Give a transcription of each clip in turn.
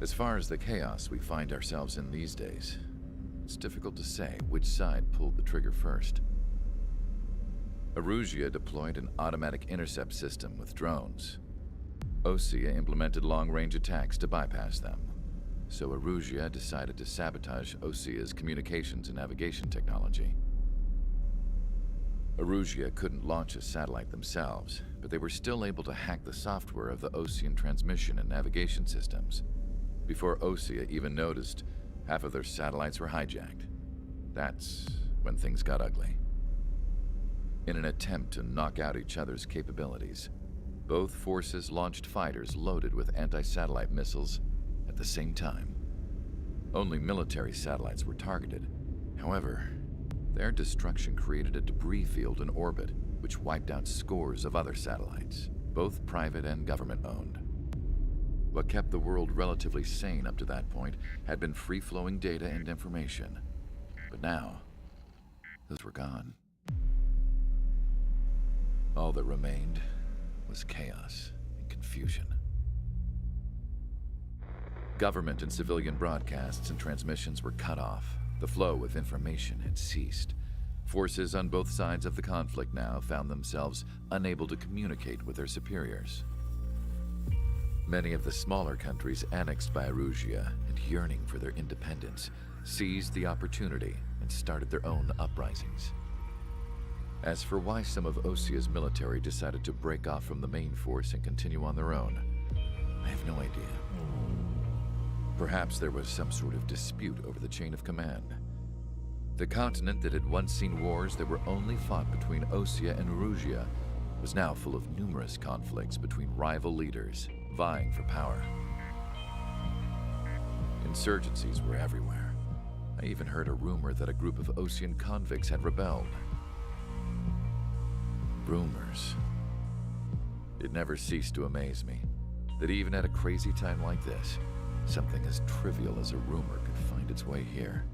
As far as the chaos we find ourselves in these days, it's difficult to say which side pulled the trigger first. Erusia deployed an automatic intercept system with drones. Osea implemented long-range attacks to bypass them. So Erusia decided to sabotage Osea's communications and navigation technology. Erusia couldn't launch a satellite themselves, but they were still able to hack the software of the Osean transmission and navigation systems. Before Osea even noticed, half of their satellites were hijacked. That's when things got ugly. In an attempt to knock out each other's capabilities, both forces launched fighters loaded with anti-satellite missiles at the same time. Only military satellites were targeted. However, their destruction created a debris field in orbit, which wiped out scores of other satellites, both private and government-owned. What kept the world relatively sane up to that point had been free-flowing data and information. But now, those were gone. All that remained was chaos and confusion. Government and civilian broadcasts and transmissions were cut off. The flow of information had ceased. Forces on both sides of the conflict now found themselves unable to communicate with their superiors. Many of the smaller countries annexed by Erusia and yearning for their independence seized the opportunity and started their own uprisings. As for why some of Osea's military decided to break off from the main force and continue on their own, I have no idea. Perhaps there was some sort of dispute over the chain of command. The continent that had once seen wars that were only fought between Osea and Erusia was now full of numerous conflicts between rival leaders vying for power. Insurgencies were everywhere. I even heard a rumor that a group of Osean convicts had rebelled. Rumors. It never ceased to amaze me that even at a crazy time like this, something as trivial as a rumor could find its way here.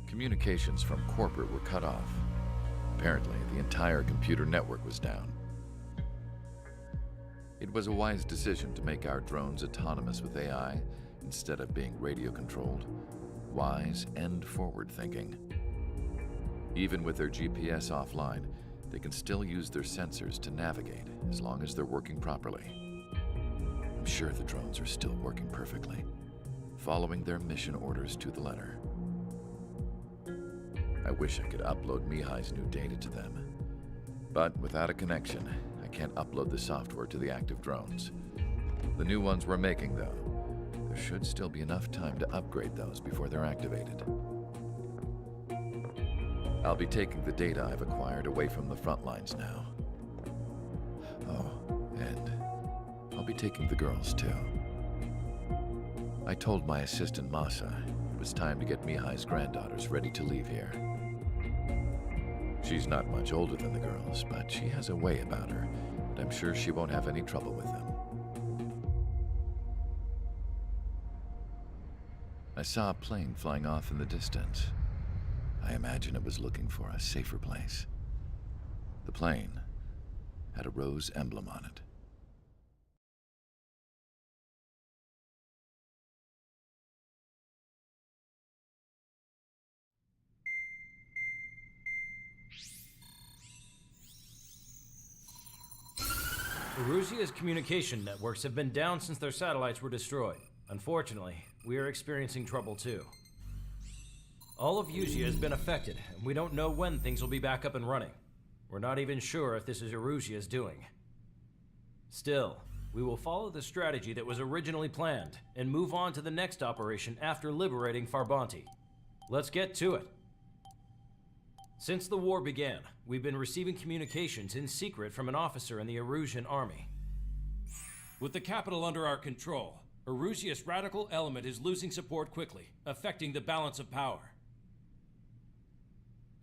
Communications from corporate were cut off. Apparently, the entire computer network was down. It was a wise decision to make our drones autonomous with AI instead of being radio-controlled. Wise and forward-thinking. Even with their GPS offline, they can still use their sensors to navigate as long as they're working properly. I'm sure the drones are still working perfectly, following their mission orders to the letter. I wish I could upload Mihai's new data to them. But without a connection, I can't upload the software to the active drones. The new ones we're making, though, there should still be enough time to upgrade those before they're activated. I'll be taking the data I've acquired away from the front lines now. Oh, and I'll be taking the girls, too. I told my assistant, Masa, it was time to get Mihai's granddaughters ready to leave here. She's not much older than the girls, but she has a way about her, and I'm sure she won't have any trouble with them. I saw a plane flying off in the distance. I imagine it was looking for a safer place. The plane had a rose emblem on it. Erusia's communication networks have been down since their satellites were destroyed. Unfortunately, we are experiencing trouble too. All of Usia has been affected, and we don't know when things will be back up and running. We're not even sure if this is Erusia's doing. Still, we will follow the strategy that was originally planned, and move on to the next operation after liberating Farbanti. Let's get to it. Since the war began, we've been receiving communications in secret from an officer in the Erusian army. With the capital under our control, Erusia's radical element is losing support quickly, affecting the balance of power.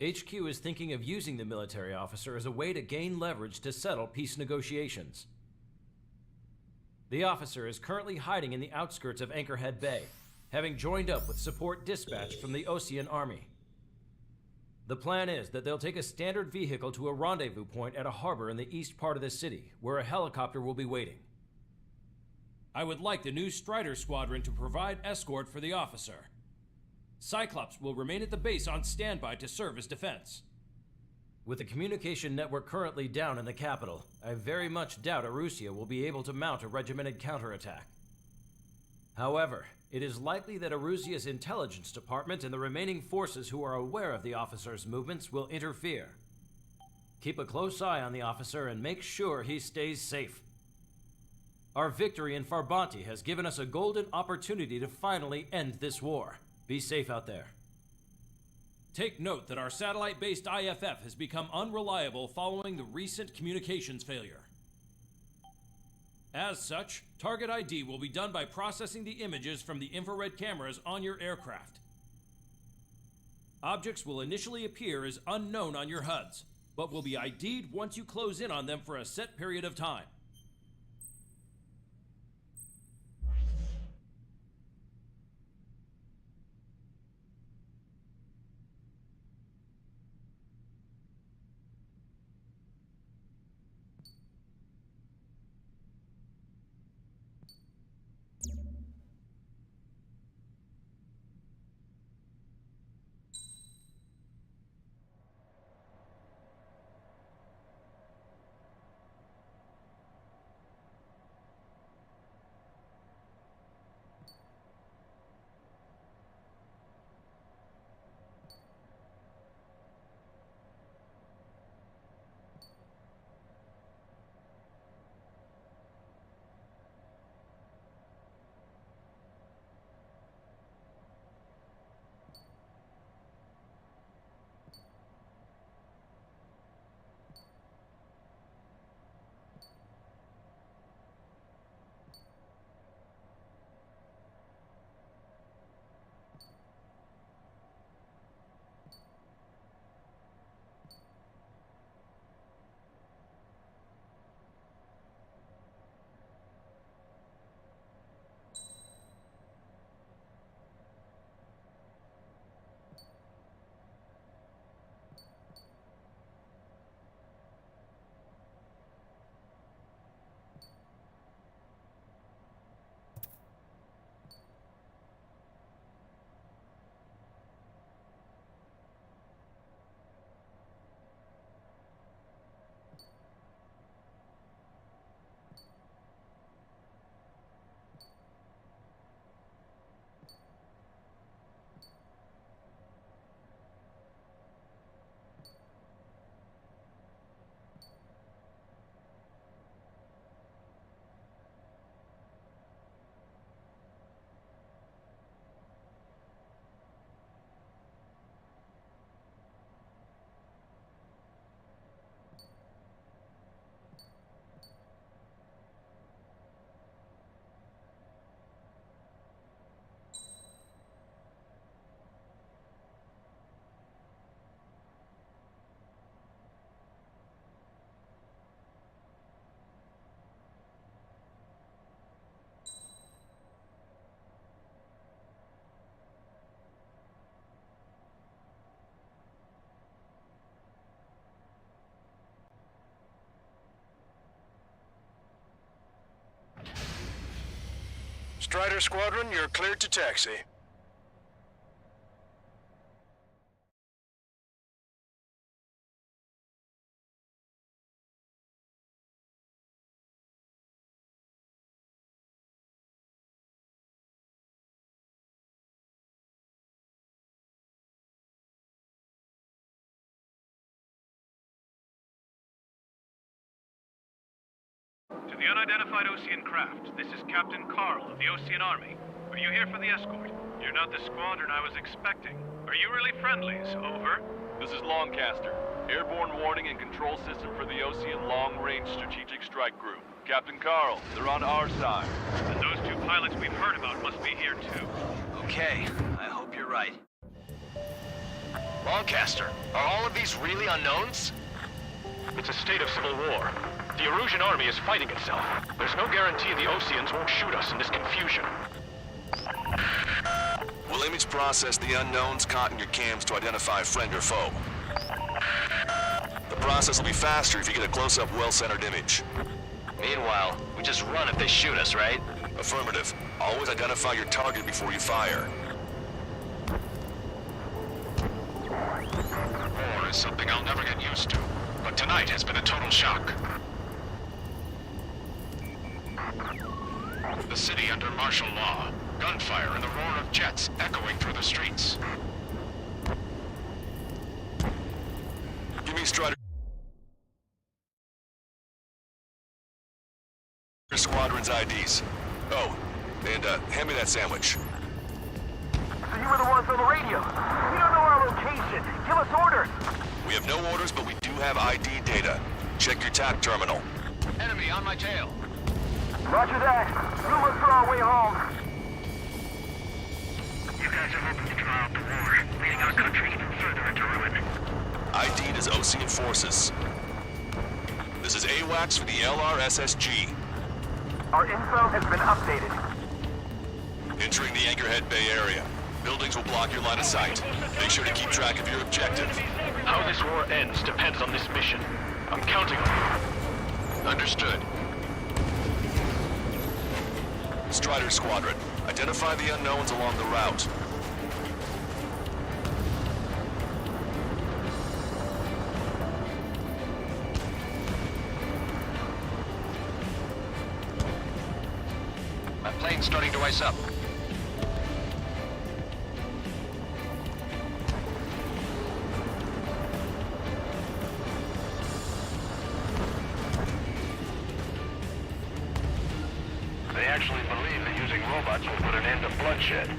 HQ is thinking of using the military officer as a way to gain leverage to settle peace negotiations. The officer is currently hiding in the outskirts of Anchorhead Bay, having joined up with support dispatched from the Osean army. The plan is that they'll take a standard vehicle to a rendezvous point at a harbor in the east part of the city, where a helicopter will be waiting. I would like the new Strider Squadron to provide escort for the officer. Cyclops will remain at the base on standby to serve as defense. With the communication network currently down in the capital, I very much doubt Erusia will be able to mount a regimented counterattack. However, it is likely that Erusia's intelligence department and the remaining forces who are aware of the officer's movements will interfere. Keep a close eye on the officer and make sure he stays safe. Our victory in Farbanti has given us a golden opportunity to finally end this war. Be safe out there. Take note that our satellite-based IFF has become unreliable following the recent communications failure. As such, target ID will be done by processing the images from the infrared cameras on your aircraft. Objects will initially appear as unknown on your HUDs, but will be ID'd once you close in on them for a set period of time. Strider Squadron, you're cleared to taxi. To the unidentified Osean craft, this is Captain Carl of the Osean Army. Are you here for the escort? You're not the squadron I was expecting. Are you really friendlies? Over. This is Longcaster. Airborne warning and control system for the Osean Long-Range Strategic Strike Group. Captain Carl, they're on our side. And those two pilots we've heard about must be here too. Okay, I hope you're right. Longcaster, are all of these really unknowns? It's a state of civil war. The Erusian army is fighting itself. There's no guarantee the Oseans won't shoot us in this confusion. We'll image process the unknowns caught in your cams to identify friend or foe. The process will be faster if you get a close-up, well-centered image. Meanwhile, we just run if they shoot us, right? Affirmative. Always identify your target before you fire. War is something I'll never get used to, but tonight has been a total shock. The city under martial law. Gunfire and the roar of jets echoing through the streets. Give me Strider Squadron's IDs. Oh, and hand me that sandwich. So you were the ones on the radio. We don't know our location. Give us orders. We have no orders, but we do have ID data. Check your TAC terminal. Enemy on my tail. Roger that. We'll look for our way home. You guys are hoping to draw out the war, leading our country even further into ruin. ID'd as Osean forces. This is AWACS for the LRSSG. Our info has been updated. Entering the Anchorhead Bay area. Buildings will block your line of sight. Make sure to keep track of your objective. How this war ends depends on this mission. I'm counting on you. Understood. Strider Squadron, identify the unknowns along the route. My plane's starting to ice up. They actually believe that using robots will put an end to bloodshed.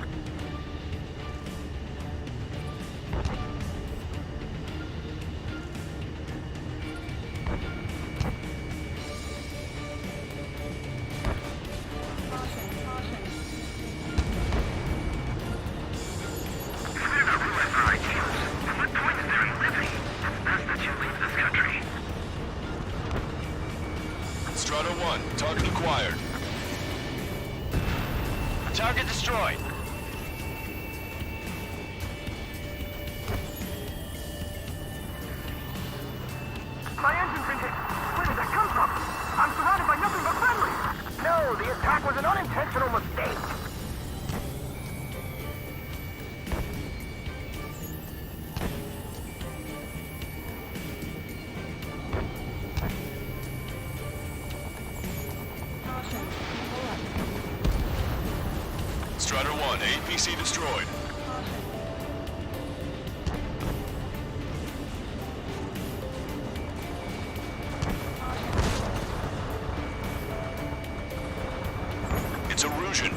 Strider 1, target acquired. Target destroyed. My engine's been hit. Where did that come from? I'm surrounded by nothing but friendly. No, the attack was an unintentional mistake. Strider 1, APC destroyed. It's Erusian.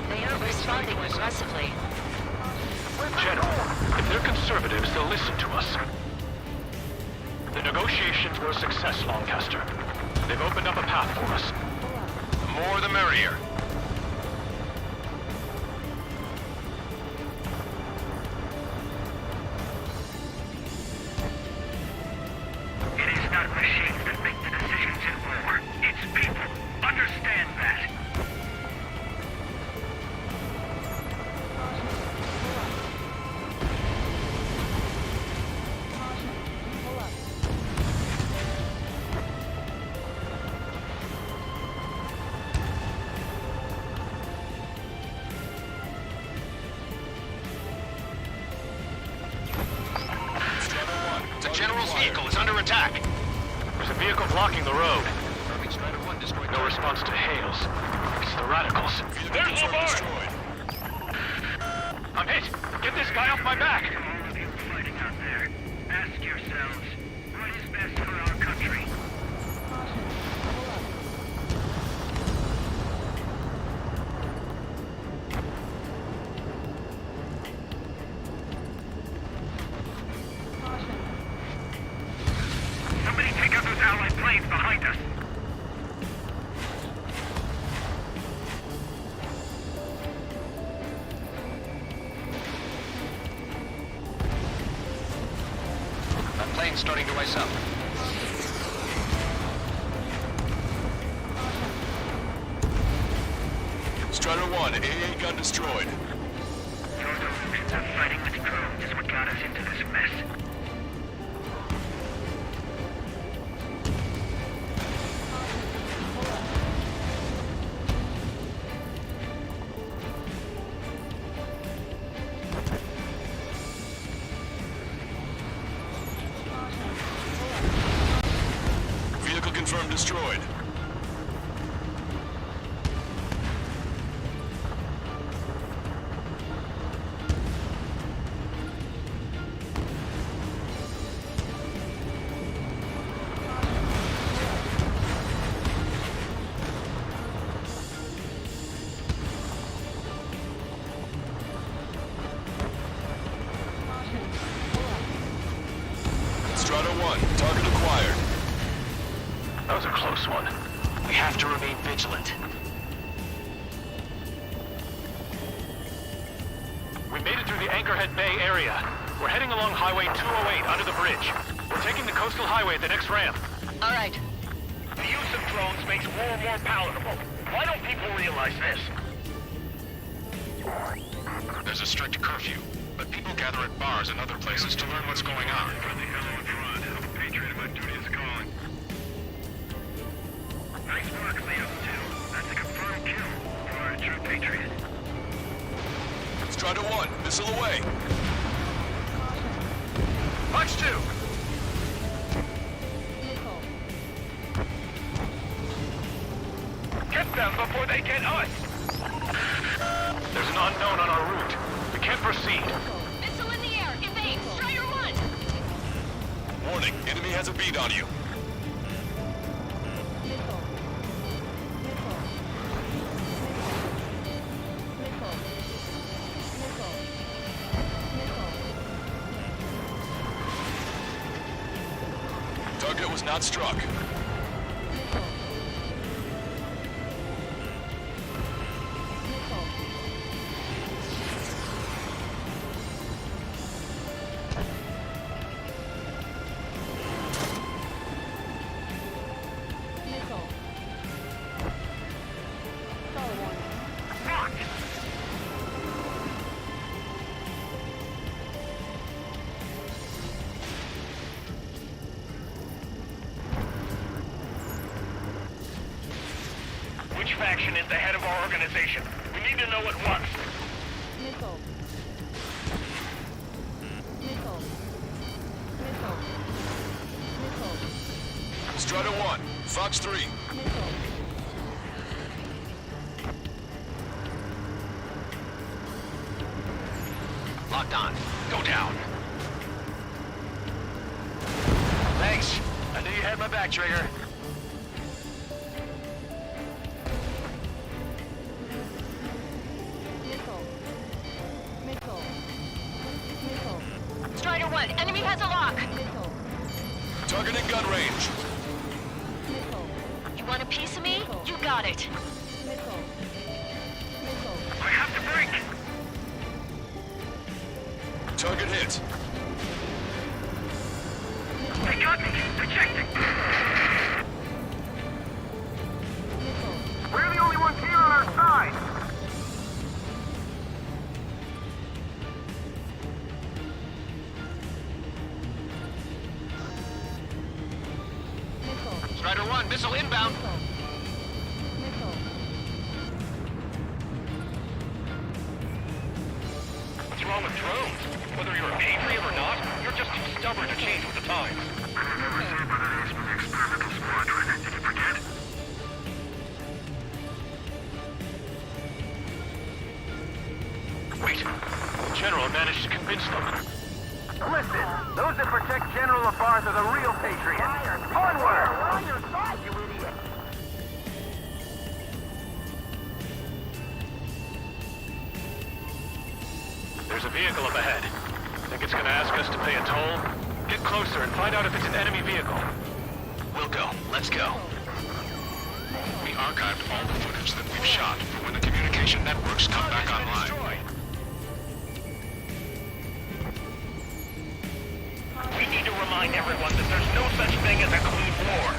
They aren't responding aggressively. General, if they're conservatives, they'll listen to us. The negotiations were a success, Lancaster. They've opened up a path for us. The more the merrier. It is not machines that make the decisions in war. It's people. Understand that. The General's vehicle is under attack. There's a vehicle blocking the road. Strider 1 destroyed. No response to hails. It's the radicals. Vehicle confirmed destroyed. I'm hit! Get this guy off my back! All of you fighting out there, ask yourselves, what is best for our country? Somebody take out those Allied planes behind us! My plane's starting to ice up. Strider 1, AA gun destroyed. Those illusions of fighting with drones is what got us into this mess. destroyed. Strata 1, target acquired. That was a close one. We have to remain vigilant. We made it through the Anchorhead Bay area. We're heading along Highway 208 under the bridge. We're taking the coastal highway at the next ramp. All right. The use of drones makes war more palatable. Why don't people realize this? There's a strict curfew, but people gather at bars and other places to learn what's going on. Patriot, my duty is calling. Nice work, Leo 2. That's a confirmed kill. You are a true patriot. Strata 1, missile away. Punch 2! Get them before they get us! There's an unknown on our route. We can't proceed. Missile in the air. Evade. Strider 1. Warning, enemy has a bead on you. Target was not struck. Which faction is the head of our organization? We need to know at once. Missile. Missile. Missile. Missile. Strata 1, Fox 3. Missile. Locked on. Go down. Thanks. I knew you had my back, Trigger. Missile. Missile. Missile. Strider 1. Enemy has a lock. Missile. Target in gun range. Missile. You want a piece of me? You got it. Missile. Missile. I have to break! Target hit. They got me! Protecting! Missile. We're the only ones here on our side! Missile. Strider 1, missile inbound. Missile. What's wrong with drones? Whether you're a patriot or not, you're just too stubborn to change with the times. Wait. The General managed to convince them. Listen, those that protect General Lafarge are the real patriots. Onward! We're on your side, you idiot! There's a vehicle up ahead. Think it's gonna ask us to pay a toll? Get closer and find out if it's an enemy vehicle. We'll go. Let's go. We archived all the footage that we've shot for when the communication networks come back online. We need to remind everyone that there's no such thing as a clean war.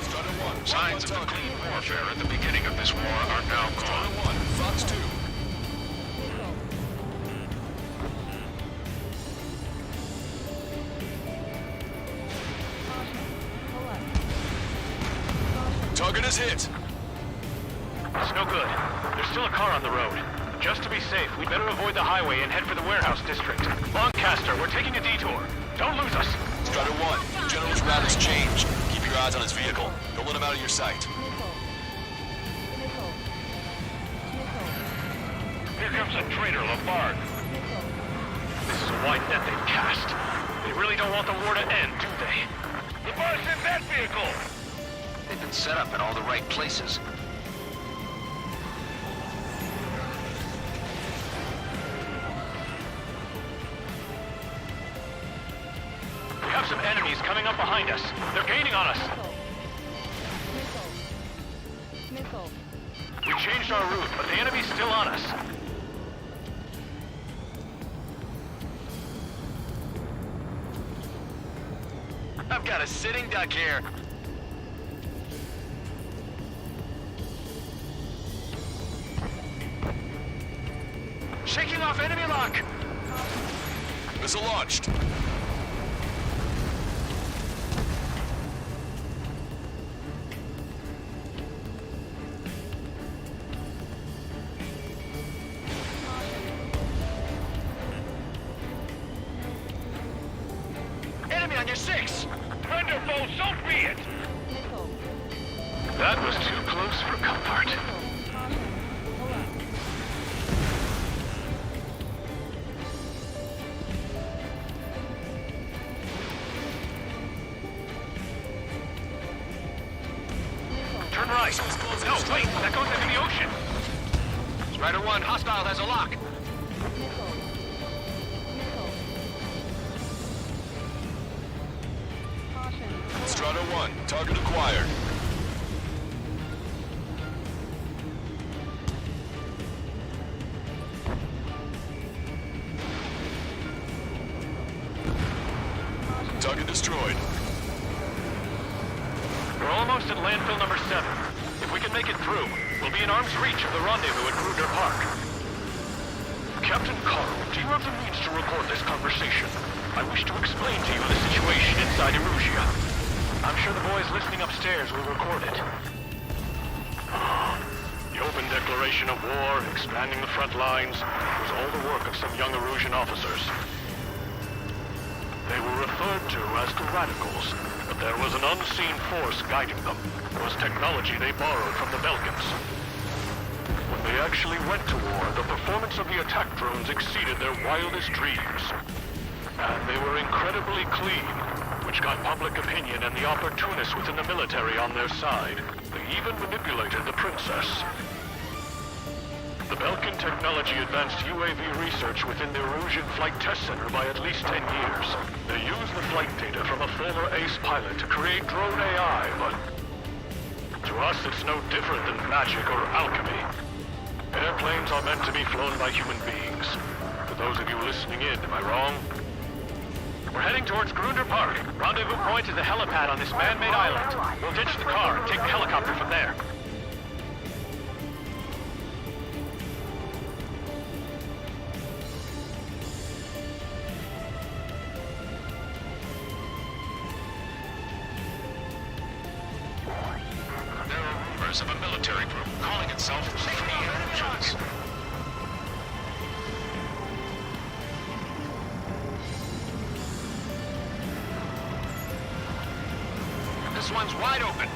Strata 1, Signs of the clean warfare at the beginning of this war are now Strata gone. 1, Fox 2. Target is hit. It's no good. There's still a car on the road. Just to be safe, we'd better avoid the highway and head for the warehouse district. Lancaster, we're taking a detour. Don't lose us. Strider 1, General's route has changed. Keep your eyes on his vehicle. Don't let him out of your sight. Missile. Here comes a traitor, Lafargue. This is a wide net they've cast. They really don't want the war to end, do they? Lafargue's in that vehicle! They've been set up in all the right places. We have some enemies coming up behind us. They're gaining on us. Missile. We changed our route, but the enemy's still on us. I've got a sitting duck here. Shaking off enemy lock! Missile launched. Enemy on your 6! Friend or foe, so be it! Missile. That was too close for comfort. Turn right. No, wait, that goes into the ocean. Strider 1, hostile has a lock. Strider 1, target acquired. Target destroyed. We're almost at landfill number 7. If we can make it through, we'll be in arm's reach of the rendezvous at Gruner Park. Captain Carl, do you have the means to record this conversation? I wish to explain to you the situation inside Erusia. I'm sure the boys listening upstairs will record it. The open declaration of war, expanding the front lines, was all the work of some young Erusian officers. They were referred to as the Radicals, but there was an unseen force guiding them. It was technology they borrowed from the Belkans. When they actually went to war, the performance of the attack drones exceeded their wildest dreams. And they were incredibly clean, which got public opinion and the opportunists within the military on their side. They even manipulated the princess. The Belkan technology advanced UAV research within the Erusian Flight Test Center by at least 10 years. They used the flight data from a former ace pilot to create drone AI, but to us it's no different than magic or alchemy. Airplanes are meant to be flown by human beings. For those of you listening in, am I wrong? We're heading towards Gruner Park. Rendezvous point is the helipad on this man-made island. We'll ditch the car and take the helicopter from there. There are rumors of a military group calling itself Free Illusions. This one's wide open.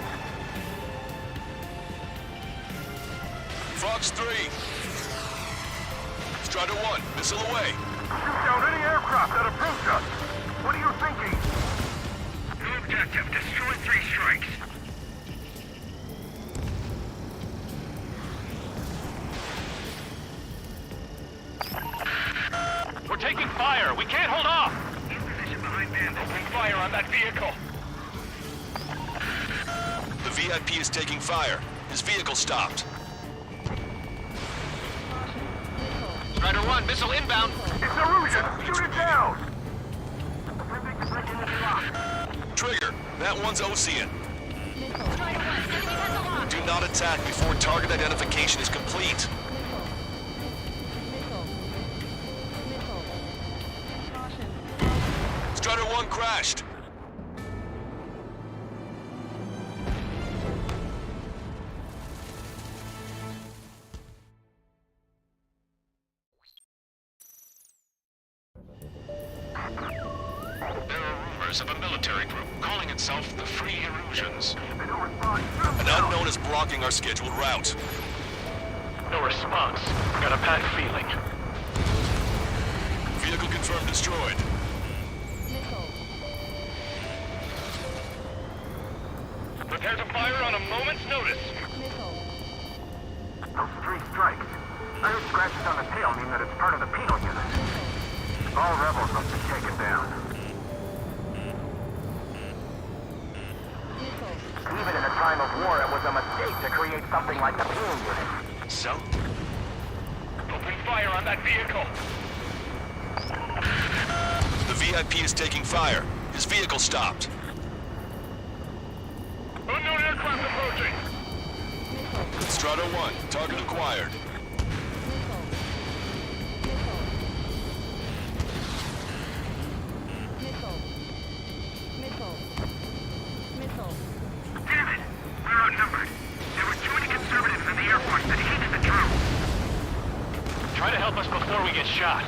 Fox 3. Strider 1, missile away. Shoot down any aircraft that approach us. What are you thinking? New objective, destroy 3 strikes. We're taking fire. We can't hold off. In position behind Bandit. Open fire on that vehicle. The VIP is taking fire. His vehicle stopped. Strider 1, missile inbound. It's Erusian! Shoot it down! Trigger, that one's Ocean. Strider 1, enemy has a lock. Do not attack before target identification is complete. Strider 1 crashed. members of a military group calling itself the Free Erusians. An unknown is blocking our scheduled route. No response. Got a bad feeling. Vehicle confirmed destroyed. Missile. Prepare to fire on a moment's notice. Missile. Those 3 strikes. I heard scratches on the tail mean that it's part of the penal unit. All rebels must be taken down. Missile. Even in a time of war, it was a mistake to create something like the penal unit. So? Open fire on that vehicle. The VIP is taking fire. His vehicle stopped. Unknown aircraft approaching. Missile. Strato 1, target acquired. Missile. Missile. Missile. Missile. Damn it! We're outnumbered. There were too many conservatives in the Air Force that hated the truth. Try to help us before we get shot.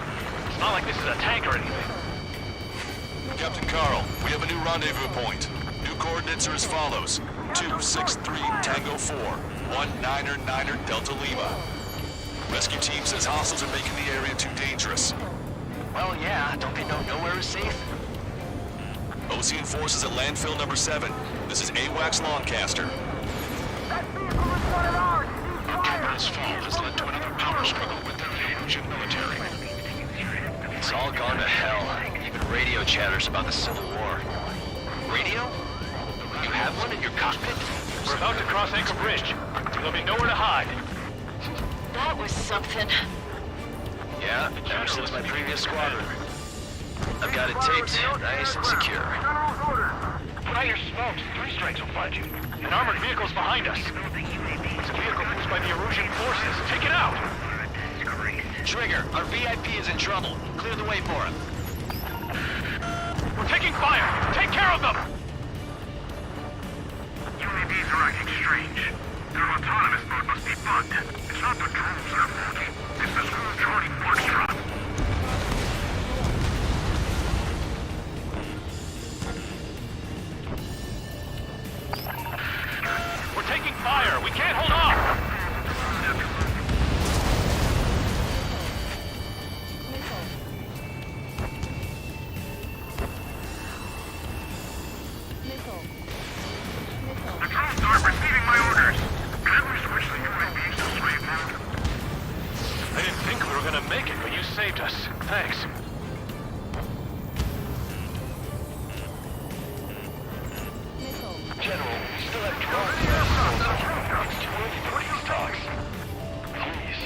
It's not like this is a tank or anything. Captain Carl, we have a new rendezvous point. New coordinates are as follows. 263 Tango 4, 1999 Delta Lima. Rescue team says hostiles are making the area too dangerous. Well, yeah. Don't they know nowhere is safe? Ocean forces at landfill number 7. This is AWACS Lancaster. That vehicle is one of ours! The capital's fall has led to another power struggle with the Erusian military. It's all gone to hell. Even radio chatters about the Civil War. Radio? You have one in your cockpit? We're about to cross Anchor Bridge. There'll be nowhere to hide. That was something. Yeah, ever since my previous squadron. I've got it taped, nice and secure. General's orders. Put out your smokes. 3 strikes will find you. An armored vehicle's behind us. It's a vehicle used by the Erusian forces. Take it out! Trigger, our VIP is in trouble. Clear the way for him. We're taking fire! Take care of them! UAVs are acting strange. Their autonomous mode must be bugged. It's not the drones that are faulty. It's the school Charlie Foxtrot. We're taking fire! We can't hold off! Missile. The drones aren't receiving my orders. Can we switch the UAVs to slave mode? I didn't think we were gonna make it, but you saved us. Thanks. Missile. General, we still have drones. It's too early for these talks. Please,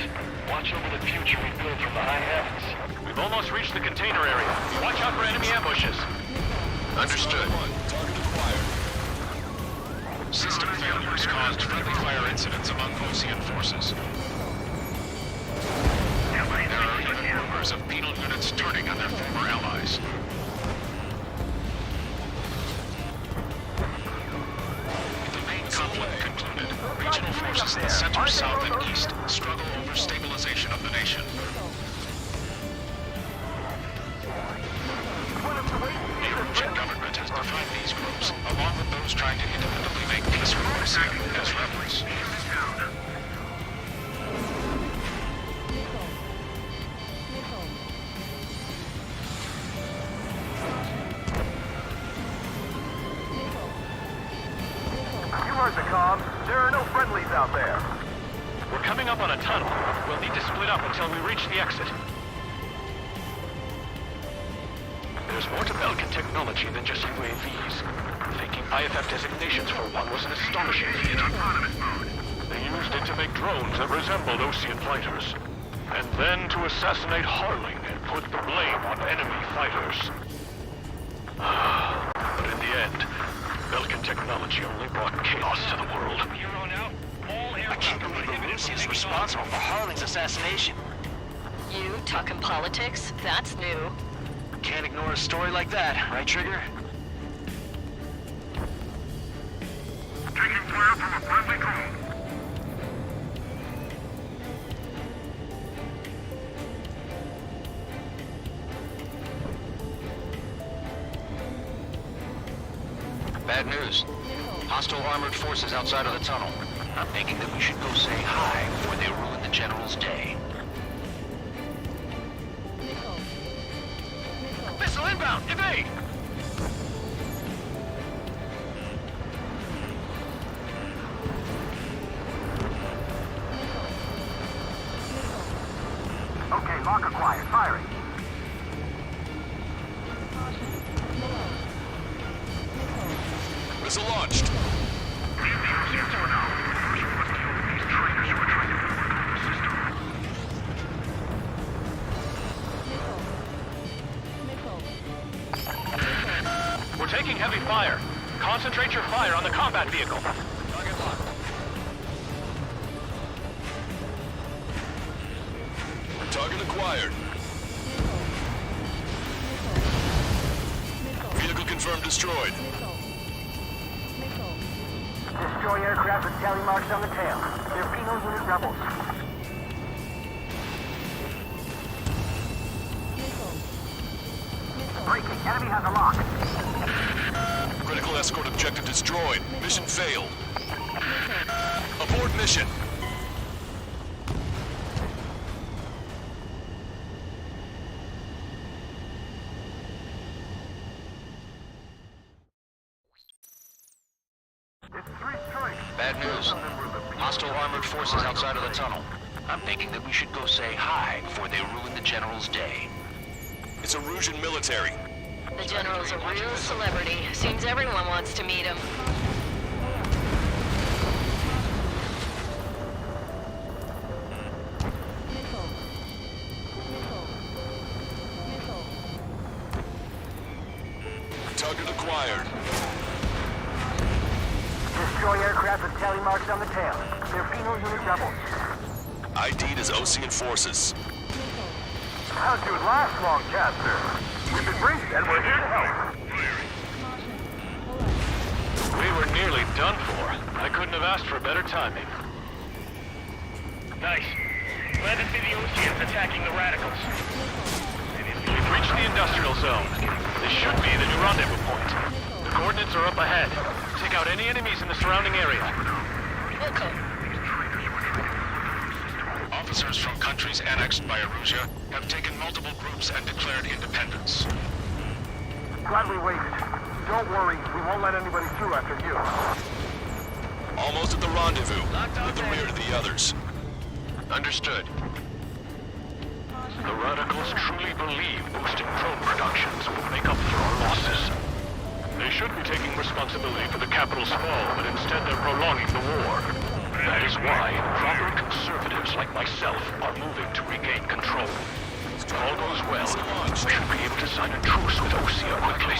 watch over the future we build from the high heavens. We've almost reached the container area. Watch out for enemy ambushes. Understood. Target acquired. System failures caused friendly fire incidents among Ocean forces. There are even rumors of penal units turning on their former allies. The main conflict concluded. Regional forces in the center, south, and east struggle over stabilization of the nation. The Erusian government has defined these groups, along with those trying to independently make peace with Russia, as rebels. You heard the comm. There are no friendlies out there. We're coming up on a tunnel. We'll need to split up until we reach the exit. There's more to Belkin technology than just UAVs. Faking IFF designations for one was an astonishing feat. They used it to make drones that resembled Ocean fighters. And then to assassinate Harling and put the blame on enemy fighters. But in the end, Belkin technology only brought chaos to the world. I can't believe Erusia is responsible for Harling's assassination. You talking politics? That's new. Can't ignore a story like that, right, Trigger? Taking fire from a friendly drone. Bad news. Missile. Hostile armored forces outside of the tunnel. I'm thinking that we should go say hi before they ruin the General's day. Missile. Missile. Missile inbound! Evade! Okay, lock acquired. Firing. Missile launched. We're taking heavy fire. Concentrate your fire on the combat vehicle. Target locked. Target acquired. Vehicle confirmed destroyed. Destroy aircraft with tally marks on the tail. They're Pheno unit rebels. Breaking. Enemy has a lock. Critical escort objective destroyed. Mission failed. Abort mission. It's 3 strikes. Bad news. Hostile armored forces outside of the tunnel. I'm thinking that we should go say hi before they ruin the General's day. It's Erusian military. The General's a real celebrity. Seems everyone wants to meet him. Target acquired. Destroy aircraft with tally marks on the tail. They're Pheno unit rebels. ID'd as Osean forces. How'd you last long, Caster? If it breaks, then we're here to help. We were nearly done for. I couldn't have asked for better timing. Nice. Glad to see the Oseans attacking the radicals. We've reached the industrial zone. This should be the new rendezvous point. The coordinates are up ahead. Take out any enemies in the surrounding area. Wilco. Officers from countries annexed by Erusia have taken multiple groups and declared independence. Glad we waited. Don't worry, we won't let anybody through after you. Almost at the rendezvous. With the rear to the others. Understood. The radicals truly believe boosting drone productions will make up for our losses. They should be taking responsibility for the capital's fall, but instead they're prolonging the war. That is why proper conservatives like myself are moving to regain control. If all goes well, we should be able to sign a truce with Osea quickly.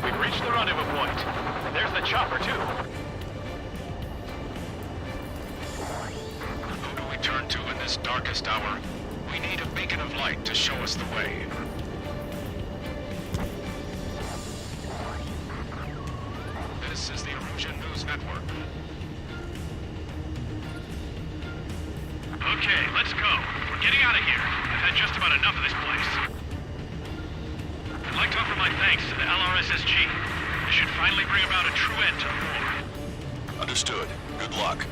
We've reached the rendezvous point. There's the chopper, too. Who do we turn to in this darkest hour? We need a beacon of light to show us the way. This is the Erusian News Network. Okay, let's go. We're getting out of here. I've had just about enough of this place. I'd like to offer my thanks to the LRSSG. This should finally bring about a true end to the war. Understood. Good luck.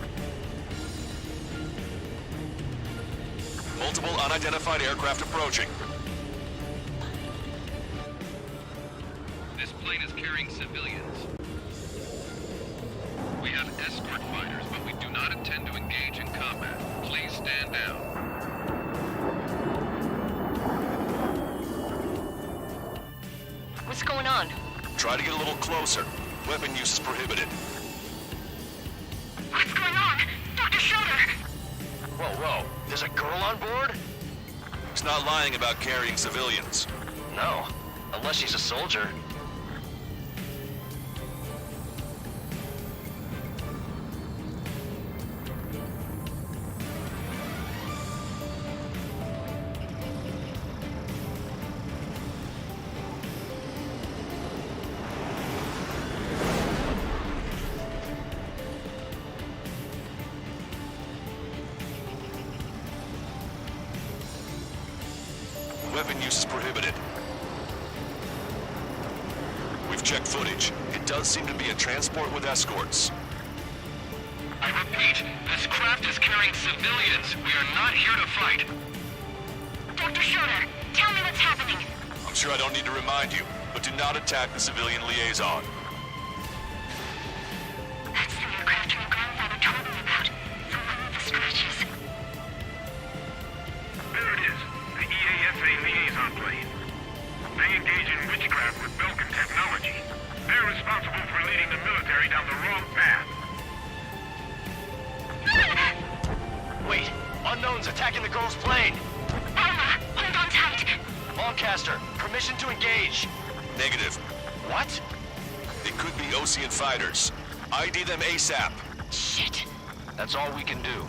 Multiple unidentified aircraft approaching. This plane is carrying civilians. We have escort fighters, but we do not intend to engage in combat. Please stand down. What's going on? Try to get a little closer. Weapon use is prohibited. What's going on? Dr. Schroeder! Whoa, whoa. There's a girl on board? He's not lying about carrying civilians. No. Unless she's a soldier. Weapon use is prohibited. footage. It does seem to be a transport with escorts. I repeat, this craft is carrying civilians. We are not here to fight. Dr. Schroeder, tell me what's happening. I'm sure I don't need to remind you, but do not attack the civilian liaison. That's the aircraft your grandfather told me about. The one with the scratches. There it is. The EASA liaison plane. They engage in witchcraft with Belkin technology. They're responsible for leading the military down the wrong path. Wait, unknowns attacking the girl's plane. Alma, hold on tight. Lancaster, permission to engage. Negative. What? It could be Osean fighters. ID them ASAP. Shit. That's all we can do.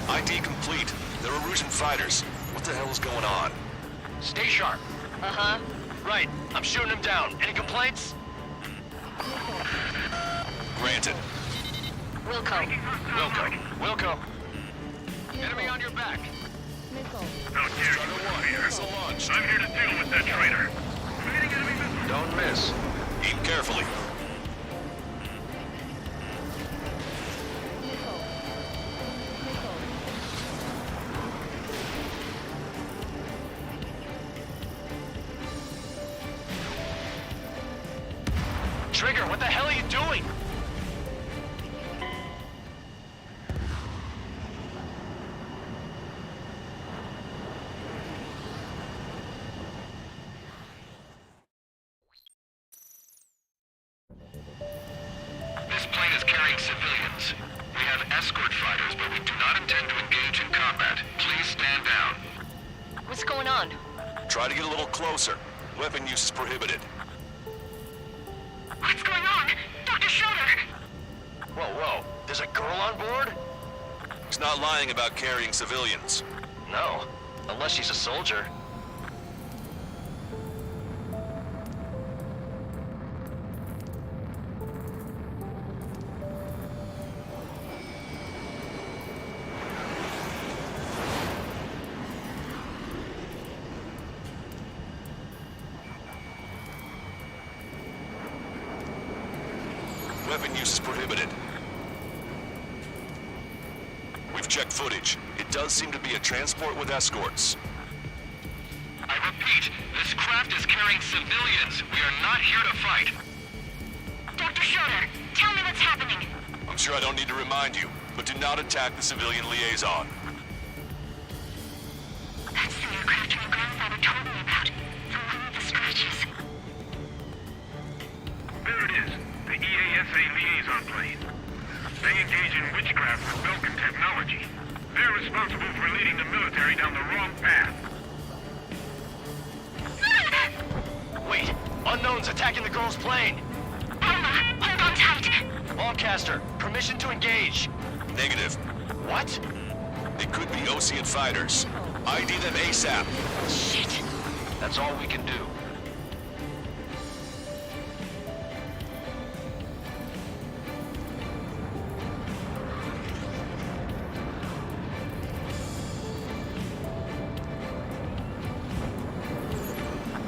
ID complete. They're Erusian fighters. What the hell is going on? Stay sharp. Uh-huh. Right, I'm shooting him down. Any complaints? Granted. Wilco. Wilco. Enemy on your back. Missile. How dare you interfere? I'm here to deal with that traitor. Leading enemy missile. Don't miss. Aim carefully. Missile. Missile. Trigger, what the hell are you doing? This plane is carrying civilians. We have escort fighters, but we do not intend to engage in combat. Please stand down. What's going on? Try to get a little closer. Weapon use is prohibited. What's going on? Dr. Schroeder! Whoa. There's a girl on board? He's not lying about carrying civilians. No, unless she's a soldier. Weapon use is prohibited. We've checked footage. It does seem to be a transport with escorts. I repeat, this craft is carrying civilians. We are not here to fight. Dr. Schroeder, tell me what's happening. I'm sure I don't need to remind you, but do not attack the civilian liaison. That's the aircraft your grandfather told me about. The one with the scratches. There it is. The EASA liaison plane. They engage in witchcraft with Belkin technology. They're responsible for leading the military down the wrong path. Wait, unknowns attacking the girl's plane. Alma, hold on tight. Lancaster, permission to engage. Negative. What? It could be Osean fighters. ID them ASAP. Shit. That's all we can do.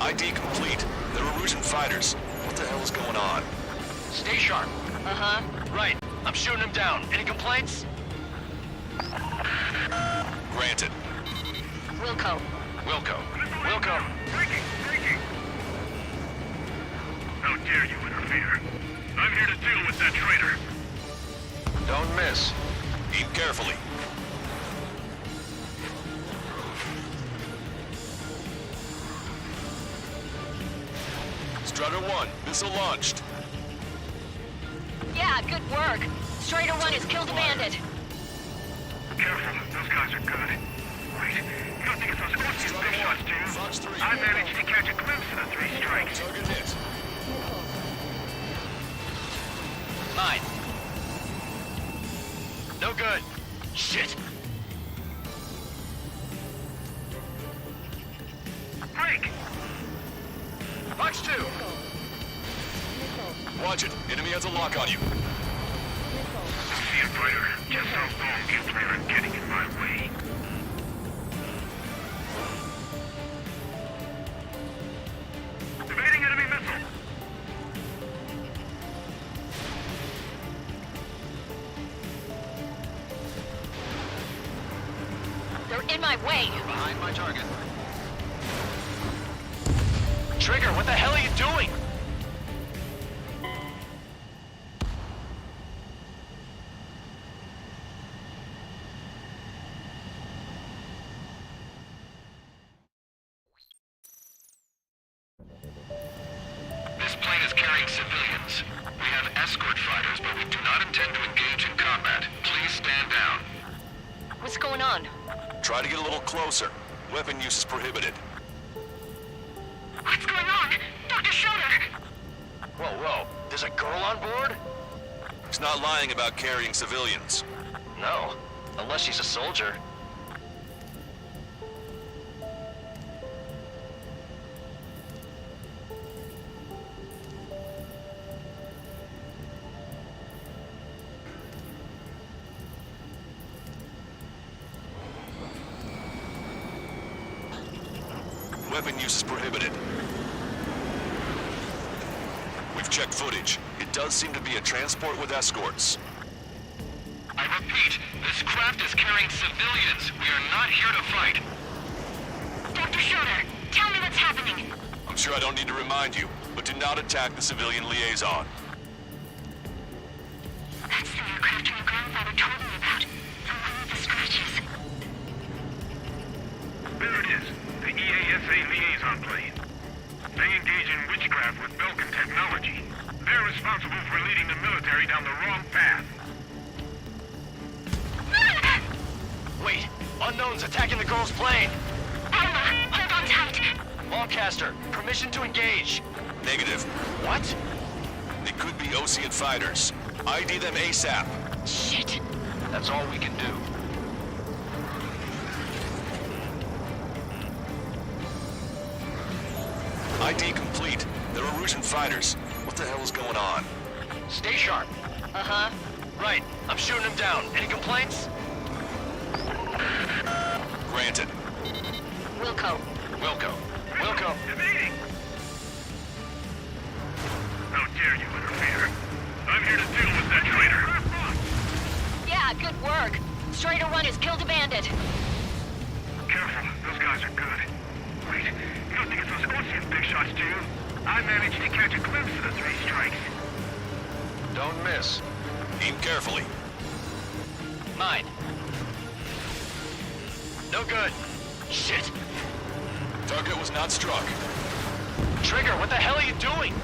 ID complete. They're Erusian fighters. What the hell is going on? Stay sharp. Uh-huh. Right, I'm shooting him down. Any complaints? Granted. Wilco. Wilco. Breaking. How dare you interfere? I'm here to deal with that traitor. Don't miss. Aim carefully. Strutter 1, missile launched. Yeah, good work. Strider 1 has killed a bandit. Careful, those guys are good. Wait, you don't think it's those Osean big shots, do you? Fox 3. I managed to catch a glimpse of the three strikes. Target hit. Mine. No good. Shit. Break! Fox 2. Missile. Watch it. Enemy has a lock on you. Missile. See him fighter. Just how long do you plan on getting in my way? Evading enemy missile! They're in my way. Behind my target. Trigger, what the hell are you doing? This plane is carrying civilians. We have escort fighters, but we do not intend to engage in combat. Please stand down. What's going on? Try to get a little closer. Weapon use is prohibited. What's going on? Dr. Schroeder! Whoa. There's a girl on board? He's not lying about carrying civilians. No. Unless she's a soldier. Weapon use is prohibited. We've checked footage. It does seem to be a transport with escorts. I repeat, this craft is carrying civilians. We are not here to fight. Dr. Schroeder, tell me what's happening. I'm sure I don't need to remind you, but do not attack the civilian liaison. That's the aircraft your grandfather told me about. The one with the scratches. There it is. The EASA liaison plane. They engage in witchcraft with Belkin technology. They're responsible for leading the military down the wrong path. Wait, unknown's attacking the girl's plane. Alma, hold on tight. Longcaster, permission to engage. Negative. What? They could be Osean fighters. ID them ASAP. Shit. That's all we can do. ID complete. They're Erusian fighters. What the hell is going on? Stay sharp. Uh-huh. Right, I'm shooting him down. Any complaints? Granted. Wilco. Wilco. Evading! How dare you interfere? I'm here to deal with that traitor. Yeah, good work. Strider 1 has killed a bandit. Careful, those guys are good. Wait, you don't think it's those Osean big shots, do you? I managed to catch a glimpse of the 3 strikes. Don't miss. Aim carefully. Mine. No good. Shit. Target was not struck. Trigger, what the hell are you doing?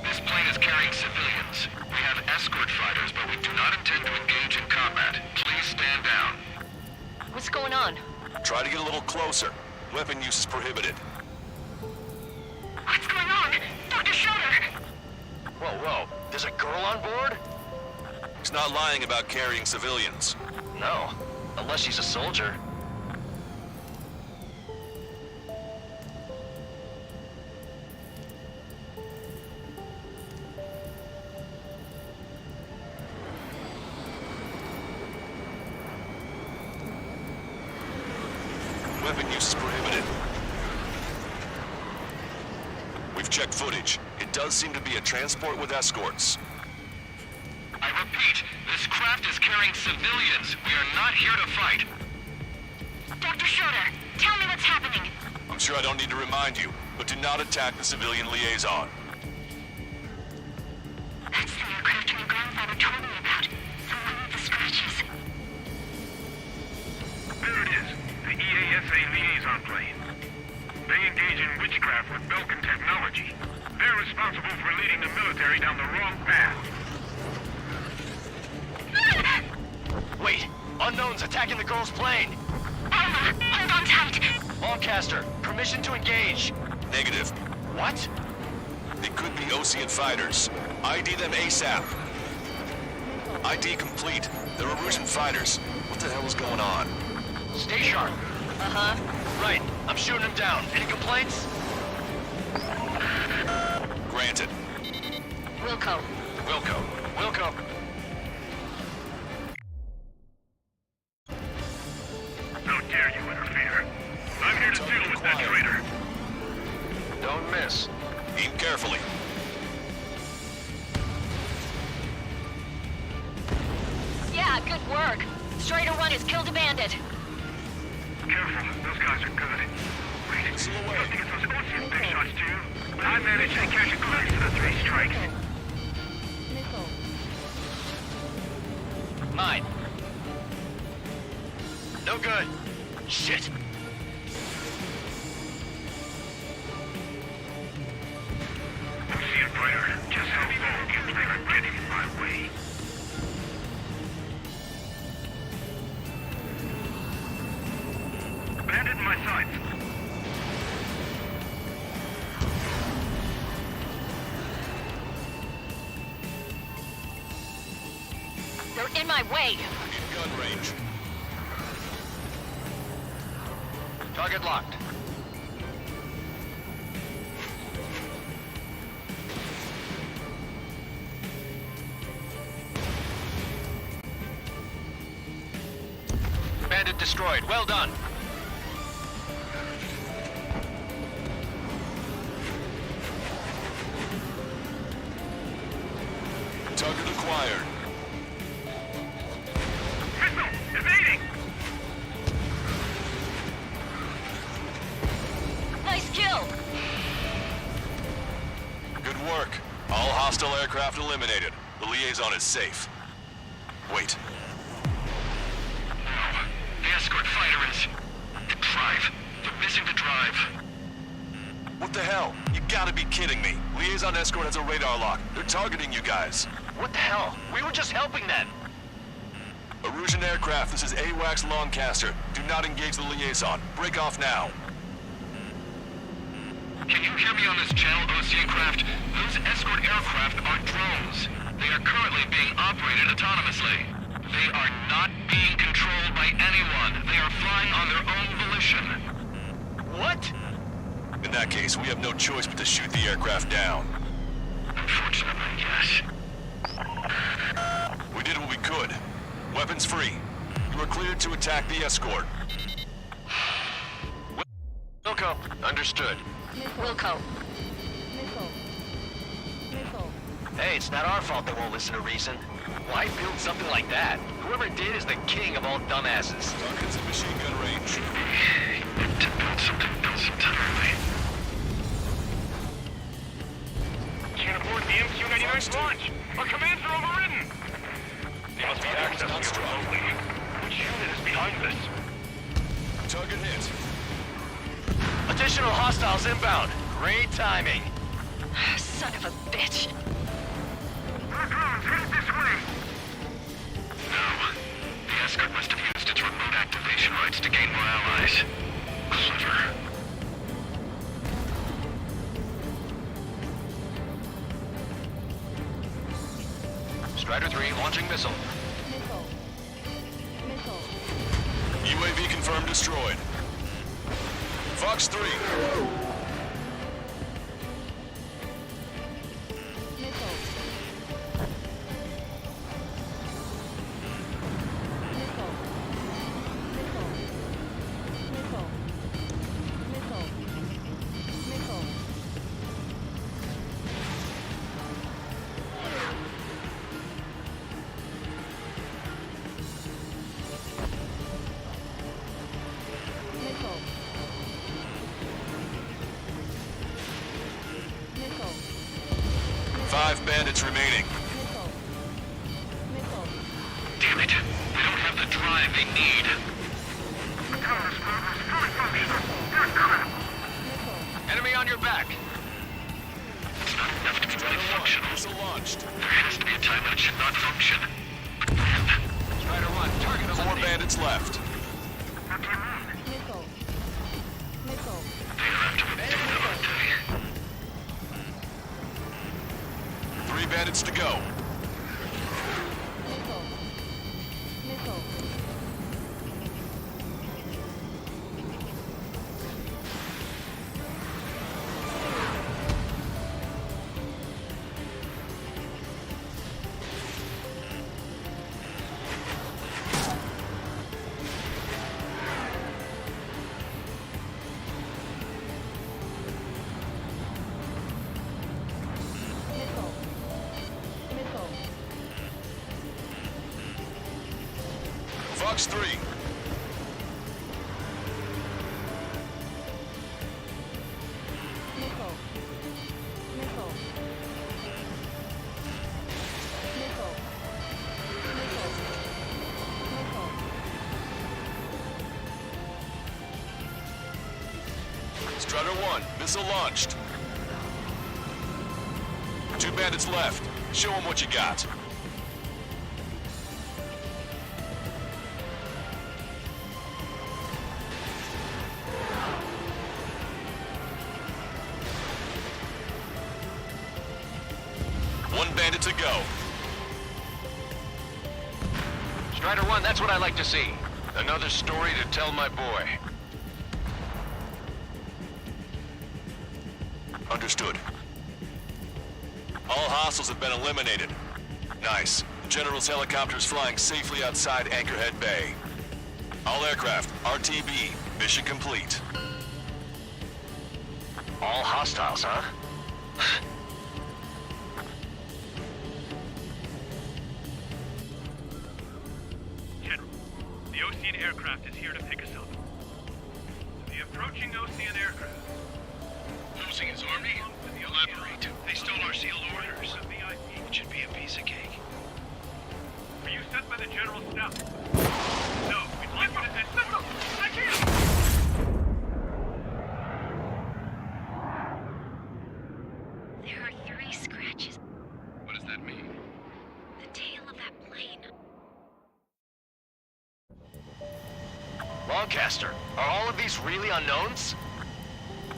This plane is carrying civilians. We have escort fighters, but we do not intend to engage in combat. Please stand down. What's going on? Try to get a little closer. Weapon use is prohibited. What's going on? Dr. Schroeder! Whoa. There's a girl on board? He's not lying about carrying civilians. No. Unless she's a soldier. Weapon use is prohibited. We've checked footage. It does seem to be a transport with escorts. I repeat, this craft is carrying civilians. We are not here to fight. Dr. Schroeder, tell me what's happening. I'm sure I don't need to remind you, but do not attack the civilian liaison. That's the aircraft your grandfather told me about. The one with the scratches. There it is. The EASA liaison plane. They engage in witchcraft with Belkin technology. They're responsible for leading the military down the wrong path. Wait, unknown's attacking the girl's plane. Alma, hold on tight. Longcaster, permission to engage. Negative. What? They could be Osean fighters. ID them ASAP. ID complete. They're Erusian fighters. What the hell is going on? Stay sharp. Uh-huh. Right. I'm shooting them down. Any complaints? Granted. Wilco. Wilco. How dare you interfere? I'm here to deal with that traitor. Don't miss. Aim carefully. Yeah, good work. Strider 1 has killed a bandit. Careful, those guys are good. Wait, I think it's those Ocean big shots too. But I managed to catch a glimpse of the 3 strikes. Missile. Mine. No good. Shit. Ocean fighter, just how long can they are getting in my way? Bandit in my sights. They're in my way. In gun range. Target locked. Bandit destroyed. Well done. Target acquired. Missile! Evading! Nice kill. Good work. All hostile aircraft eliminated. The liaison is safe. Wait. The escort fighter is... the drive. They're missing the drive. What the hell? You gotta be kidding me. Liaison escort has a radar lock. They're targeting you guys. What the hell? We were just helping them. Erusian aircraft, this is AWACS Lancaster. Do not engage the liaison. Break off now. Can you hear me on this channel, Ocean Craft? Those escort aircraft are drones. They are currently being operated autonomously. They are not being controlled by anyone. They are flying on their own volition. What? In that case, we have no choice but to shoot the aircraft down. Unfortunately, yes. We did what we could. Weapons free. You are cleared to attack the escort. Wilco. Understood. Wilco. Missile. Missile. Hey, it's not our fault they won't listen to reason. Why build something like that? Whoever did is the king of all dumbasses. Target's in machine gun range. To build something entirely. Can't afford the MQ-99's launch. Our commands are overridden. They must be accessed remotely. Which unit is behind this? Target hit. Additional hostiles inbound. Great timing. Son of a bitch. Our drones headed this way. No. The escort must have used its remote activation rights to gain more allies. Clever. Strider 3 launching missile. Missile. Missile. UAV confirmed destroyed. Fox 3. Missile. Missile. Missile. Missile. Missile. Missile. Missile. Missile. 5 bandits remaining. Missile. Missile. Damn it. They don't have the drive they need. Enemy on your back. It's not enough to be fully functional. Missile launched. There has to be a time when it should not function. Strider 1, target 4 eliminated. bandits left. Missile. Missile. They are after the data, aren't they? 3 bandits to go. Missile. Fox 3. Nickel. Nickel. Nickel. Nickel. Nickel. Strider 1, missile launched. 2 bandits left. Show them what you got. One bandit to go. Strider 1, that's what I like to see. Another story to tell my boy. Understood. All hostiles have been eliminated. Nice. The General's helicopter is flying safely outside Anchorhead Bay. All aircraft, RTB, mission complete. All hostiles, huh? General, the Osean aircraft is here to pick us up. The approaching Osean aircraft. Osean's army? Elaborate. They stole our sealed orders. It should be a piece of cake. Were you sent by the General's staff? No, we'd like you to send... No, I can't! There are 3 scratches. What does that mean? The tail of that plane. Lancaster, are all of these really unknowns?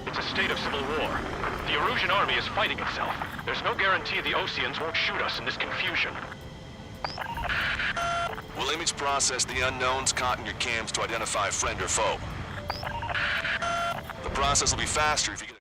It's a state of civil war. The Erusian army is fighting itself. There's no guarantee the Oseans won't shoot us in this confusion. We'll image process the unknowns caught in your cams to identify friend or foe. The process will be faster if you get...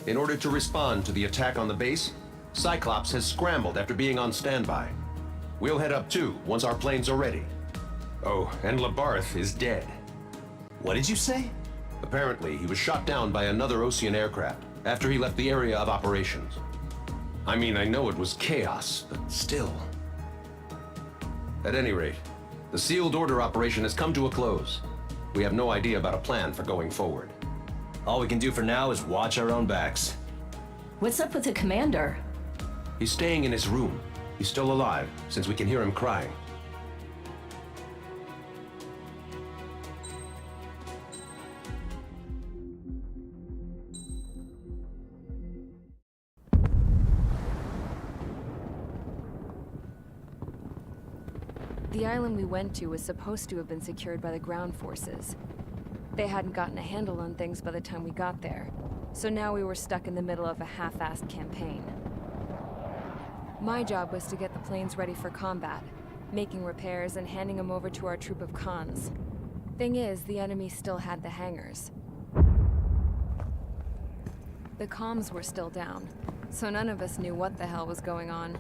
In order to respond to the attack on the base, Cyclops has scrambled after being on standby. We'll head up too, once our planes are ready. Oh, and Labarth is dead. What did you say? Apparently, he was shot down by another Osean aircraft after he left the area of operations. I mean, I know it was chaos, but still. At any rate, the sealed order operation has come to a close. We have no idea about a plan for going forward. All we can do for now is watch our own backs. What's up with the commander? He's staying in his room. He's still alive, since we can hear him crying. The island we went to was supposed to have been secured by the ground forces. They hadn't gotten a handle on things by the time we got there, so now we were stuck in the middle of a half-assed campaign. My job was to get the planes ready for combat, making repairs and handing them over to our troop of cons. Thing is, the enemy still had the hangars. The comms were still down, so none of us knew what the hell was going on.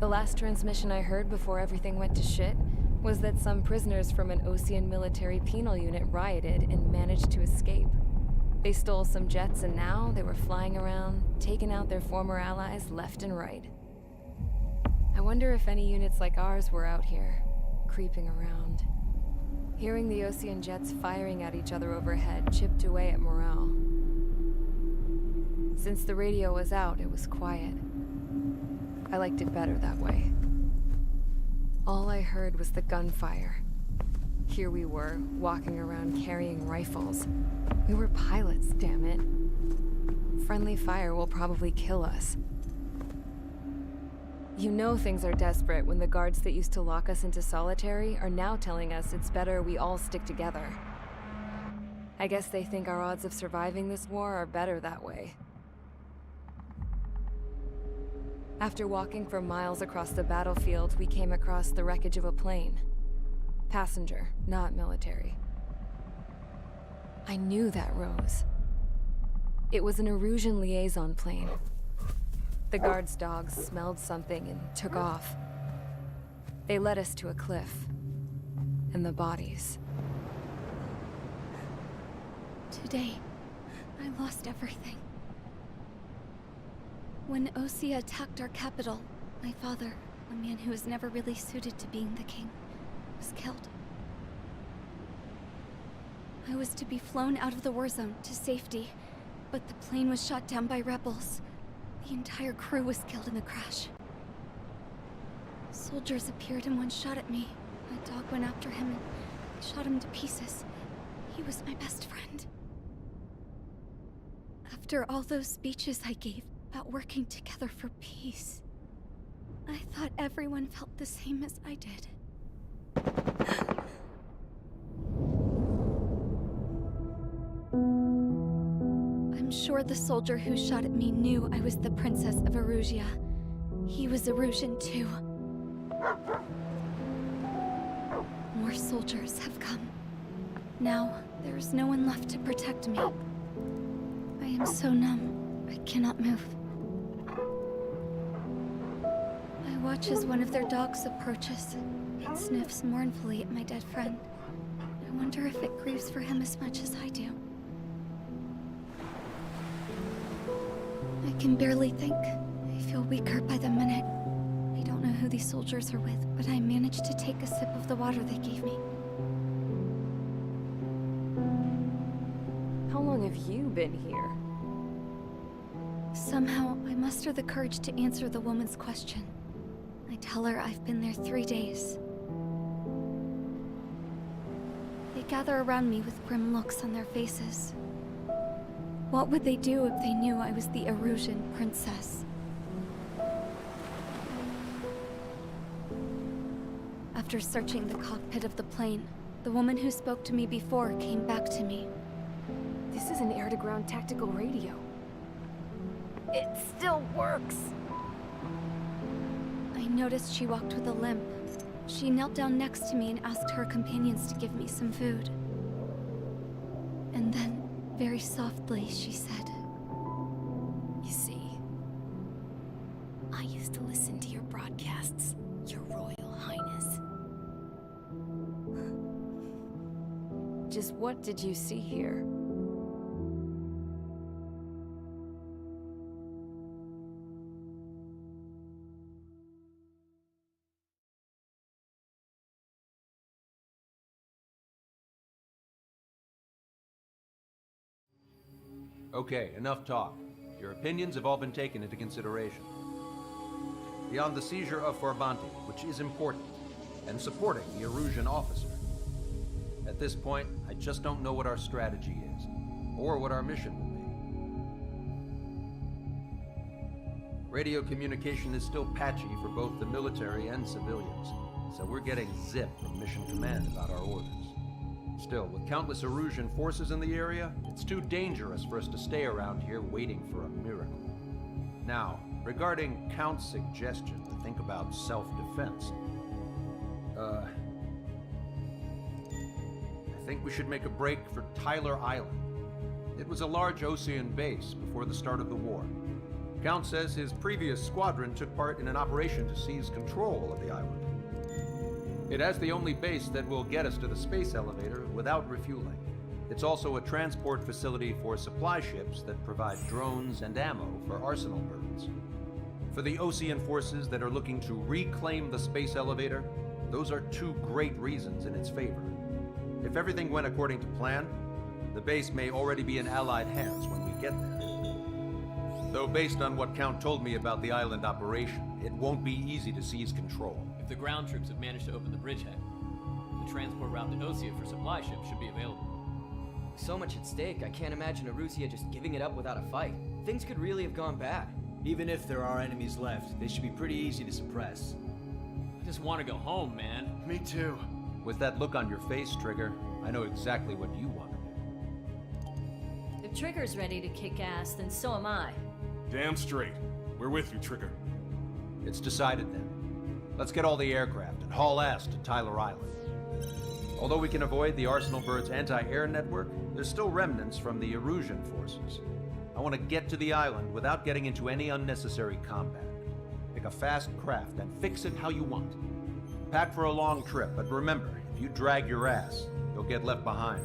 The last transmission I heard before everything went to shit was that some prisoners from an Osean military penal unit rioted and managed to escape. They stole some jets and now they were flying around, taking out their former allies left and right. I wonder if any units like ours were out here, creeping around. Hearing the Osean jets firing at each other overhead chipped away at morale. Since the radio was out, it was quiet. I liked it better that way. All I heard was the gunfire. Here we were, walking around carrying rifles. We were pilots, damn it. Friendly fire will probably kill us. You know things are desperate when the guards that used to lock us into solitary are now telling us it's better we all stick together. I guess they think our odds of surviving this war are better that way. After walking for miles across the battlefield, we came across the wreckage of a plane. Passenger, not military. I knew that rose. It was an Erusian liaison plane. The guard's dogs smelled something and took off. They led us to a cliff. And the bodies. Today, I lost everything. When Osea attacked our capital, my father, a man who was never really suited to being the king, was killed. I was to be flown out of the war zone to safety, but the plane was shot down by rebels. The entire crew was killed in the crash. Soldiers appeared and one shot at me. My dog went after him and I shot him to pieces. He was my best friend. After all those speeches I gave about working together for peace, I thought everyone felt the same as I did. I'm sure the soldier who shot at me knew I was the Princess of Erusia. He was Erusian too. More soldiers have come. Now, there is no one left to protect me. I am so numb, I cannot move. I watch as one of their dogs approaches. It sniffs mournfully at my dead friend. I wonder if it grieves for him as much as I do. I can barely think. I feel weaker by the minute. I don't know who these soldiers are with, but I managed to take a sip of the water they gave me. How long have you been here? Somehow, I muster the courage to answer the woman's question. I tell her I've been there 3 days. They gather around me with grim looks on their faces. What would they do if they knew I was the Erusian princess? After searching the cockpit of the plane, the woman who spoke to me before came back to me. This is an air-to-ground tactical radio. It still works! I noticed she walked with a limp. She knelt down next to me and asked her companions to give me some food. And then, very softly, she said, "You see, I used to listen to your broadcasts, Your Royal Highness." Just what did you see here? Okay, enough talk. Your opinions have all been taken into consideration. Beyond the seizure of Forbanti, which is important, and supporting the Erusian officer. At this point, I just don't know what our strategy is, or what our mission will be. Radio communication is still patchy for both the military and civilians, so we're getting zip from Mission Command about our orders. Still, with countless Erusian forces in the area, it's too dangerous for us to stay around here waiting for a miracle. Now, regarding Count's suggestion to think about self-defense, I think we should make a break for Tyler Island. It was a large Osean base before the start of the war. Count says his previous squadron took part in an operation to seize control of the island. It has the only base that will get us to the space elevator without refueling. It's also a transport facility for supply ships that provide drones and ammo for arsenal birds. For the Osean forces that are looking to reclaim the space elevator, those are two great reasons in its favor. If everything went according to plan, the base may already be in Allied hands when we get there. Though based on what Count told me about the island operation, it won't be easy to seize control. If the ground troops have managed to open the bridgehead, the transport route to Osea for supply ships should be available. So much at stake, I can't imagine Erusia just giving it up without a fight. Things could really have gone bad. Even if there are enemies left, they should be pretty easy to suppress. I just want to go home, man. Me too. With that look on your face, Trigger, I know exactly what you want to do. If Trigger's ready to kick ass, then so am I. Damn straight. We're with you, Trigger. It's decided then. Let's get all the aircraft and haul ass to Tyler Island. Although we can avoid the Arsenal Bird's anti-air network, there's still remnants from the Erusian forces. I want to get to the island without getting into any unnecessary combat. Pick a fast craft and fix it how you want. Pack for a long trip, but remember, if you drag your ass, you'll get left behind.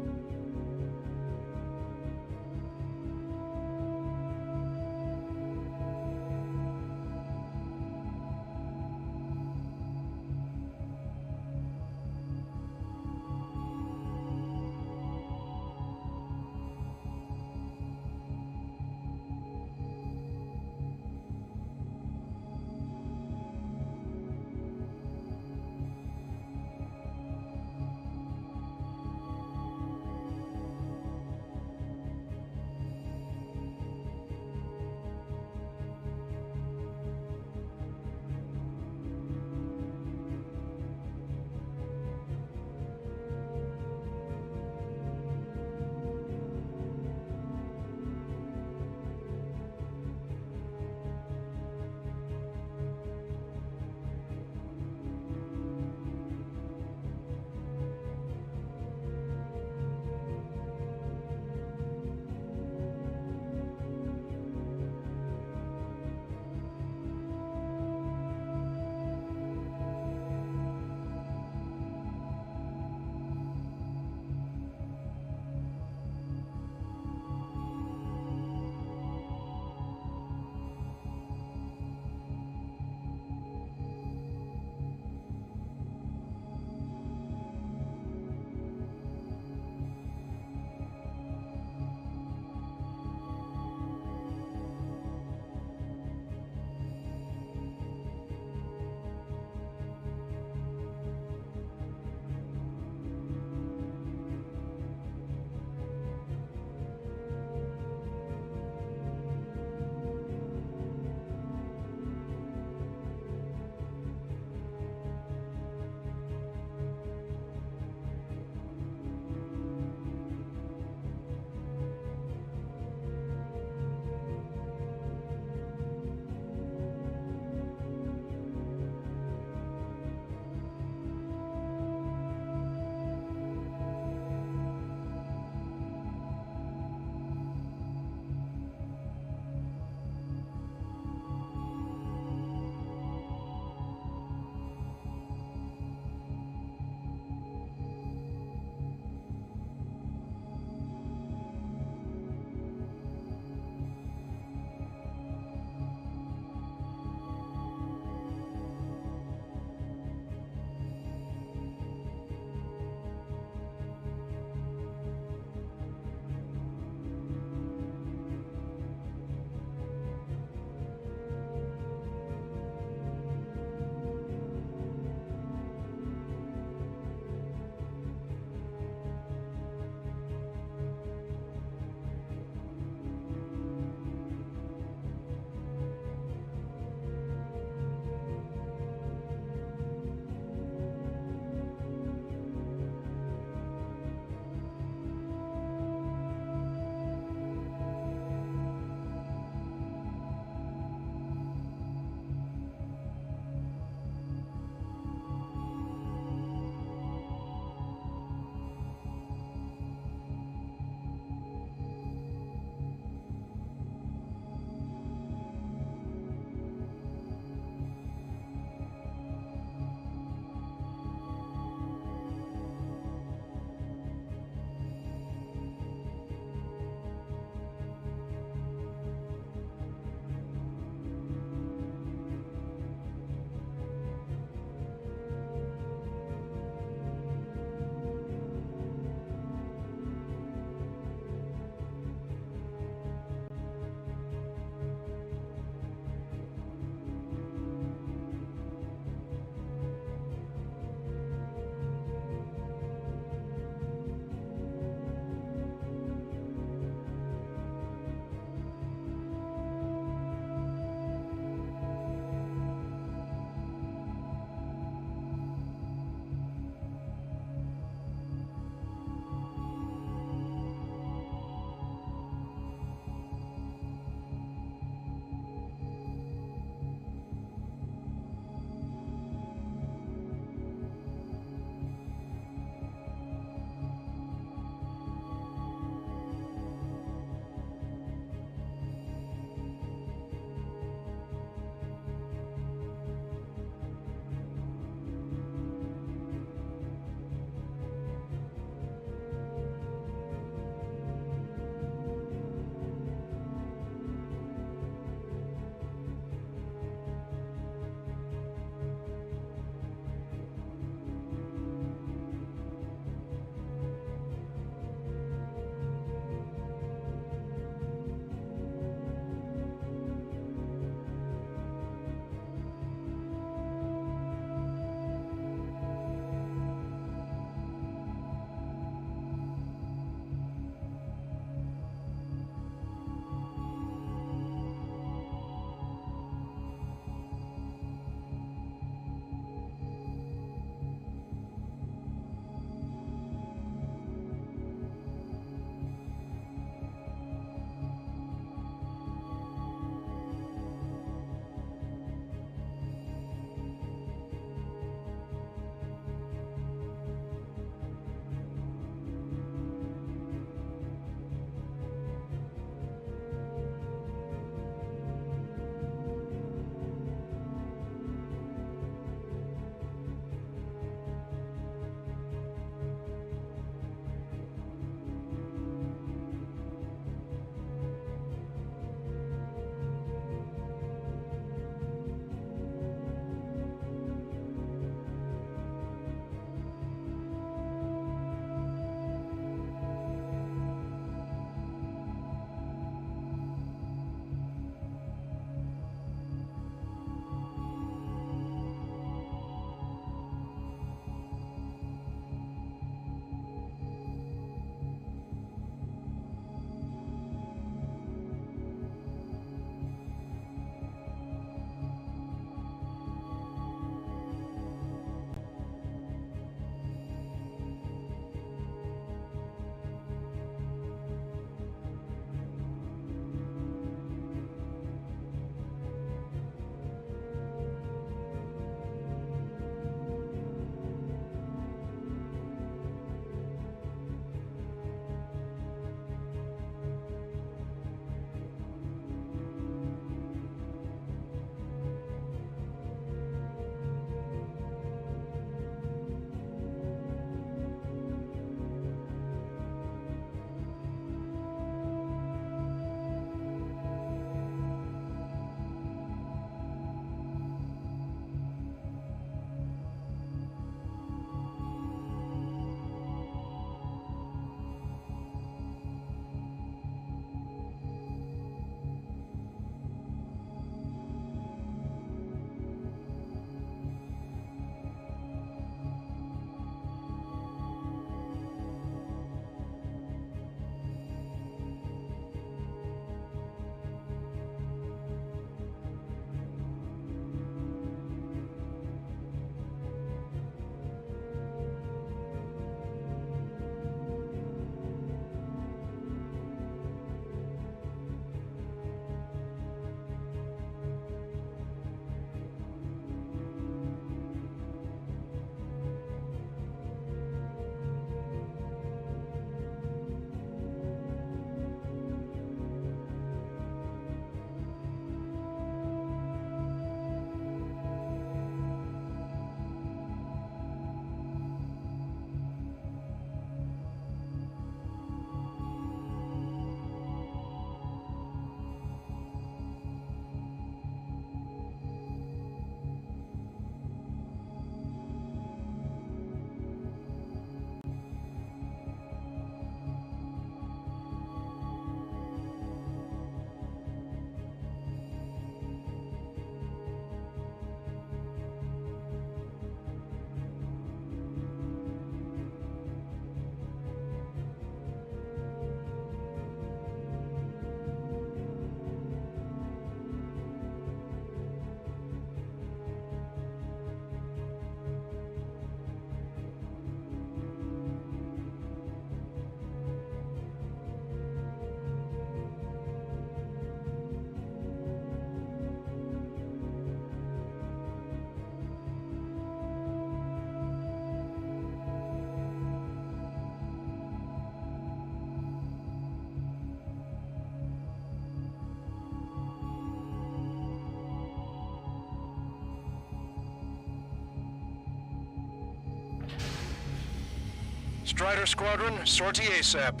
Strider Squadron, sortie ASAP.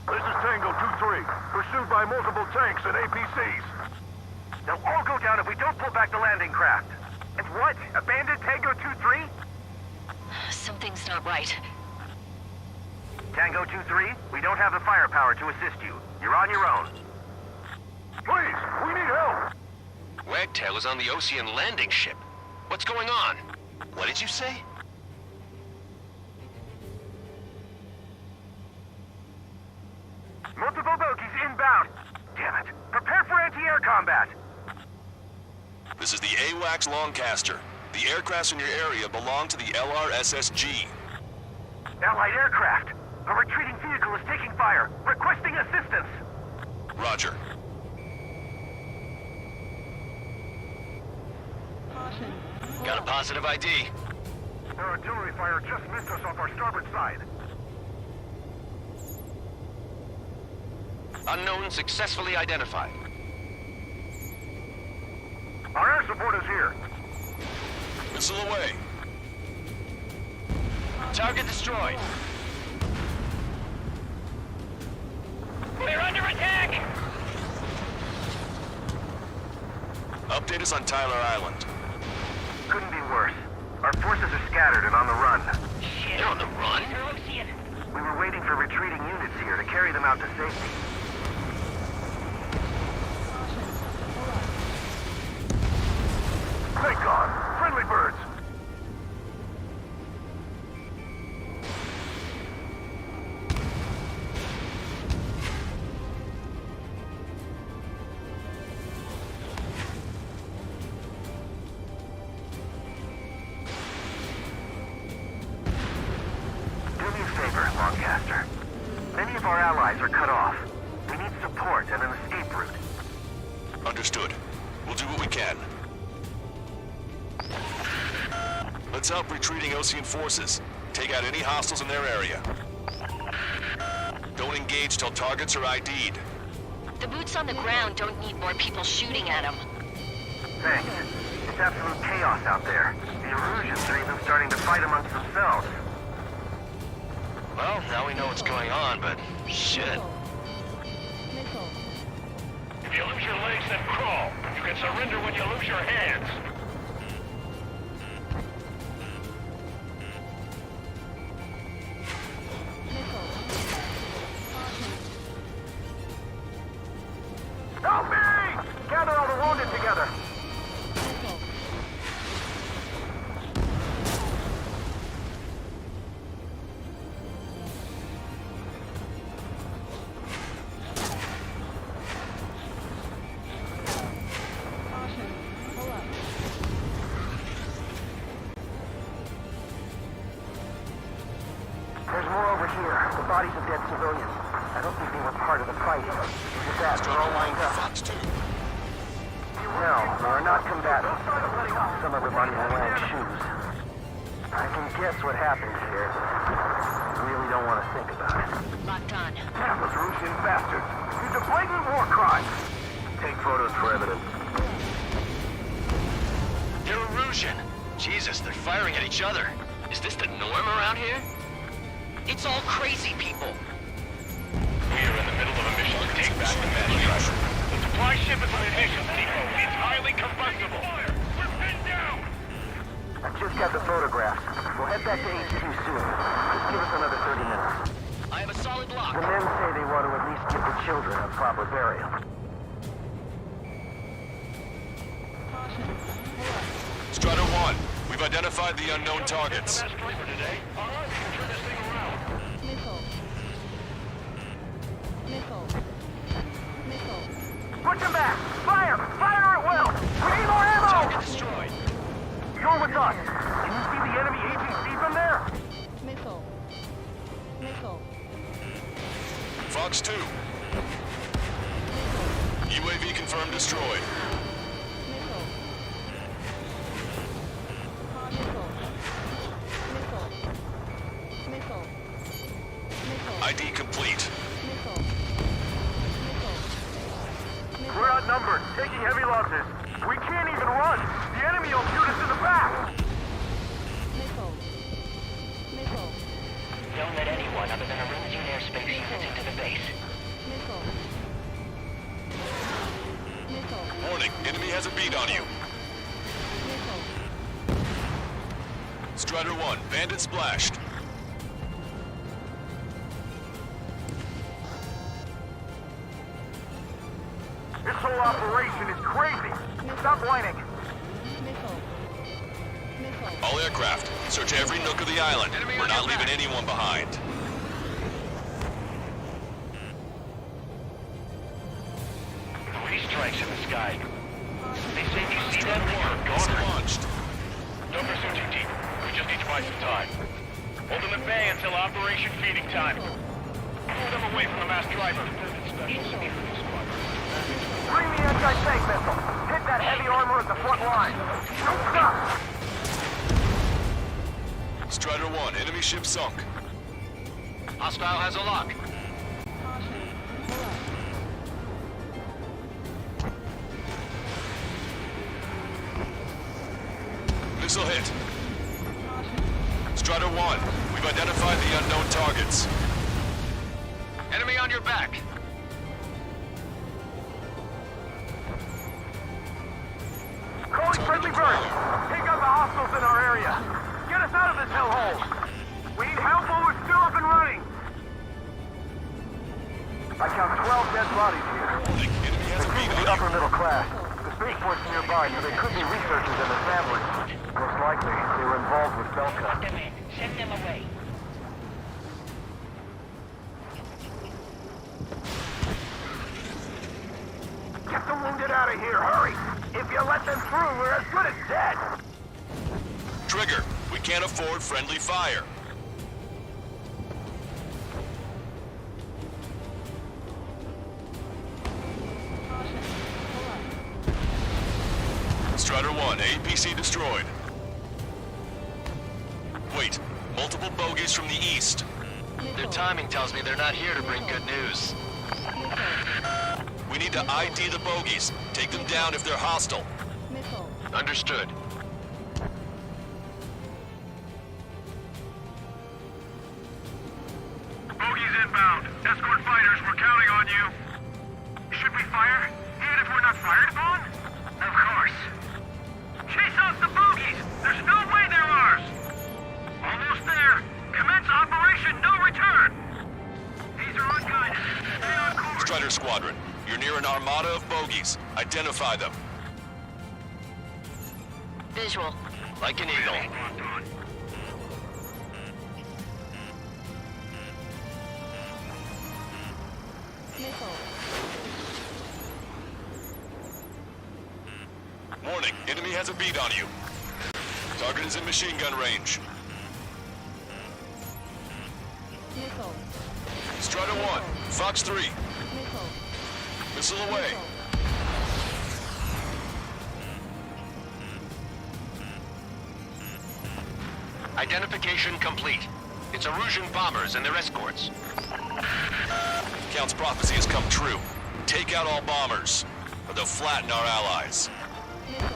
This is Tango 2-3, pursued by multiple tanks and APCs. They'll all go down if we don't pull back the landing craft. And what? Abandon Tango 2-3? Something's not right. Tango 2-3, we don't have the firepower to assist you. You're on your own. Please, we need help! Wagtail is on the Ocean landing ship. What's going on? What did you say? Multiple bogies inbound. Damn it. Prepare for anti-air combat. This is the AWACS Longcaster. The aircrafts in your area belong to the LRSSG. Allied aircraft. A retreating vehicle is taking fire. Requesting assistance. Roger. Got a positive ID. Their artillery fire just missed us off our starboard side. Unknown successfully identified. Our air support is here. Missile away. Target destroyed. We're under attack! Update us on Tyler Island. Couldn't be worse. Our forces are scattered and on the run. Shit. They're on the run? We were waiting for retreating units here to carry them out to safety. Thank God! Friendly birds! Do me a favor, Longcaster. Many of our allies are cut off. We need support and an escape route. Understood. We'll do what we can. Let's help retreating Ocean forces. Take out any hostiles in their area. Don't engage till targets are ID'd. The boots on the ground don't need more people shooting at them. Thanks. It's absolute chaos out there. The Erusians are even starting to fight amongst themselves. Well, now we know what's going on, but shit. If you lose your legs, then crawl. You can surrender when you lose your hands. Help me! Gather all the wounded together. There's more over here. The bodies of dead civilians. I don't think they were part of the fight. With that, they're all lined up. No, they are not combatants. Some of them aren't even wearing shoes. I can guess what happened here. I really don't want to think about it. Locked on. Damn those Russian bastards! It's a blatant war crime! Take photos for evidence. They're Erusian. Jesus, they're firing at each other. Is this the norm around here? It's all crazy people. We are in the middle of a mission to take back the mass driver. The supply ship is an munitions depot. It's highly combustible. We're pinned down! I just got the photographs. We'll head back to HQ soon. Just give us another 30 minutes. I have a solid lock. The men say they want to at least give the children a proper burial. Strider 1, we've identified the unknown targets. Push them back! Fire! Fire at will! We need more ammo! Target destroyed. You're with us. Can you see the enemy APC from there? Missile. Missile. Fox 2. UAV confirmed destroyed. taking heavy losses. We can't even run. The enemy will shoot us in the back. Don't let anyone other than a Elysian airspace unit into the base. Warning, enemy has a beat on you. Strider 1, bandit splashed. This whole operation is crazy. Stop whining. All aircraft, search every nook of the island. We're not leaving anyone behind. Three strikes in the sky. They say you see that war gone. Launched. Don't pursue too deep. We just need to buy some time. Hold them at bay until Operation Feeding Time. Pull them away from the mass driver. Bring the anti-tank missile. Hit that heavy armor at the front line. Don't stop. Strider 1, enemy ship sunk. Hostile has a lock. Missile hit. Strider 1, we've identified the unknown targets. Enemy on your back. Calling friendly bird. Take out the hostiles in our area. Get us out of this hellhole. We need help while we're still up and running. I count 12 dead bodies here. They seem to be upper middle class. The spaceport's nearby, so they could be researchers and their families. Most likely, they were involved with Belka. Send them away. Get the wounded out of here, hurry! If you let them through, we're as good as dead! Trigger, we can't afford friendly fire. Strider 1, APC destroyed. Wait, multiple bogies from the east. Their timing tells me they're not here to bring good news. We need to ID the bogies. Take them down if they're hostile. Understood. Bogies inbound. Escort fighters, we're counting on you. Should we fire? Even if we're not fired upon? Of course. Chase out the bogies! There's no way they're ours! Almost there. Commence Operation No Return! These are unguided. Stay on course. Strider Squadron, you're near an armada of bogies. Identify them. Visual. Like an eagle. Warning, enemy has a beat on you. Target is in machine gun range. Strider 1, Fox 3. Missile away. Identification complete. It's Erusian bombers and their escorts. Count's prophecy has come true. Take out all bombers, or they'll flatten our allies.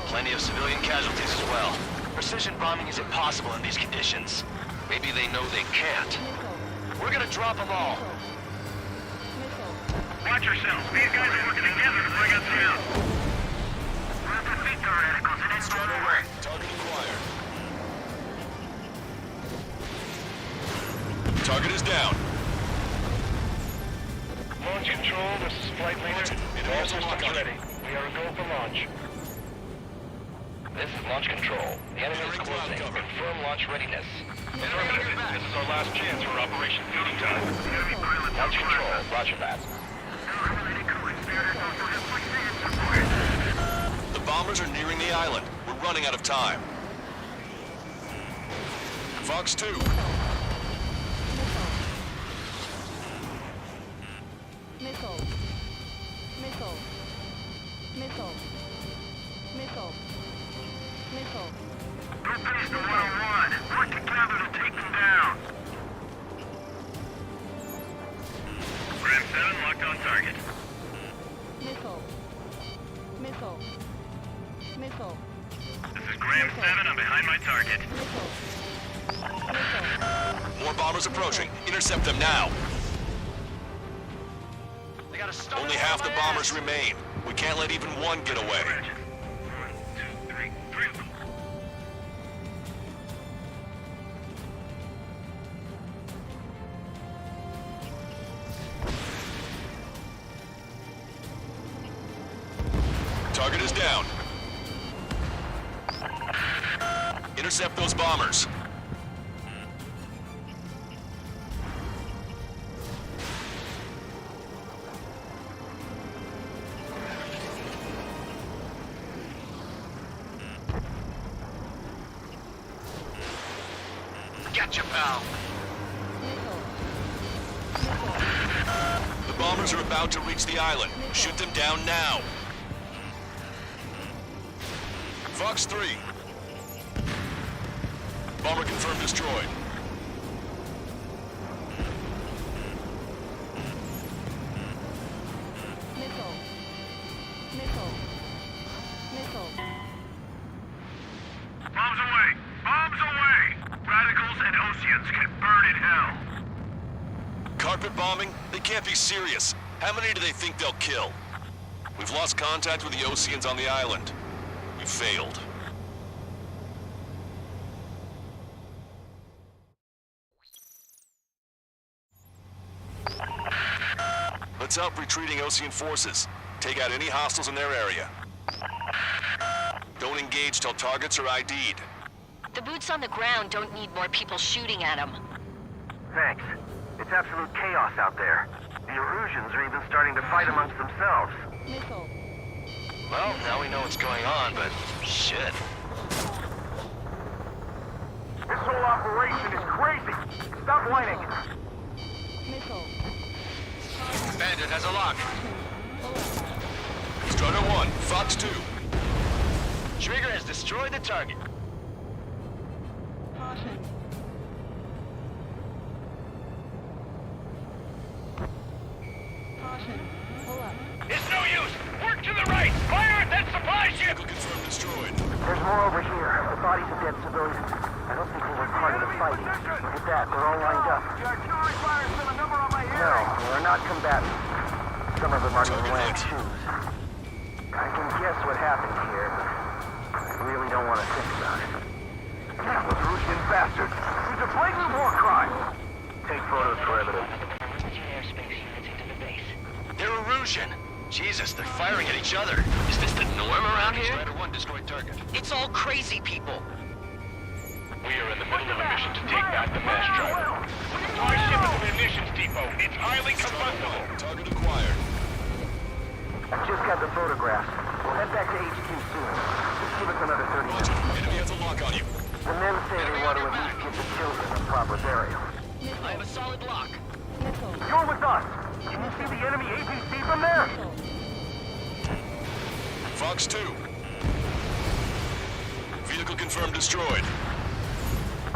Plenty of civilian casualties as well. Precision bombing is impossible in these conditions. Maybe they know they can't. We're gonna drop them all. Watch yourselves. These guys are working together to bring us down. We'll defeat the radicals and it's Strider 1, target acquired. Target is down. Launch control, this is flight leader. All systems ready. We are a go for launch. This is launch control. The enemy is closing. Confirm launch readiness. Affirmative. This is our last chance for Operation Feeding Time. Launch control. Roger that. The bombers are nearing the island. We're running out of time. Fox 2. Don't finish the 101. Work together to take them down. Ram 7 locked on target. Missile. Missile. This is Graham 7. I'm behind my target. More bombers approaching. Intercept them now. They got a stunner. Only half the bombers remain. We can't let even one get away. Target is down. Intercept those bombers. Gotcha, pal. The bombers are about to reach the island. Shoot them down now. Fox 3. Bomber confirmed destroyed. Missile. Missile. Missile. Bombs away! Bombs away! Radicals and Oceans can burn in hell. Carpet bombing? They can't be serious. How many do they think they'll kill? We've lost contact with the Oceans on the island. We failed. Let's help retreating Ocean forces. Take out any hostiles in their area. Don't engage till targets are ID'd. The boots on the ground don't need more people shooting at them. Thanks. It's absolute chaos out there. The Erusians are even starting to fight amongst themselves. Missile. Well, now we know what's going on, but shit. This whole operation is crazy. Stop whining. Missile. Bandit has a lock. Strider 1, Fox 2. Trigger has destroyed the target. Caution. Caution. Pull up. It's no use! Work to the right! Fire at that supply ship! Vehicle confirmed destroyed. There's more over here. The bodies of dead civilians. I don't think they were part of the fighting. Look at that. They're all lined up. The artillery fire sent a number on my head. No, they're not combatants. Some of them aren't even wearing shoes. I can guess what happened here, but I really don't want to think about it. Damn, those Russian bastards. It's a blatant war crime. Take photos for evidence. They're Erusian. Jesus, they're firing at each other. Is this the norm around here? Strider 1 destroyed target. It's all crazy people. We are in the middle of a mission to take back the mass driver. Supply ship is a munitions depot. It's highly combustible. Target acquired. I've just got the photographs. We'll head back to HQ soon. Just give us another 30 minutes. Enemy has a lock on you. The men say they want to at least give the children a proper burial. I have a solid lock. Missile. You're with us. Can you see the enemy APC from there? Fox 2. Vehicle confirmed destroyed.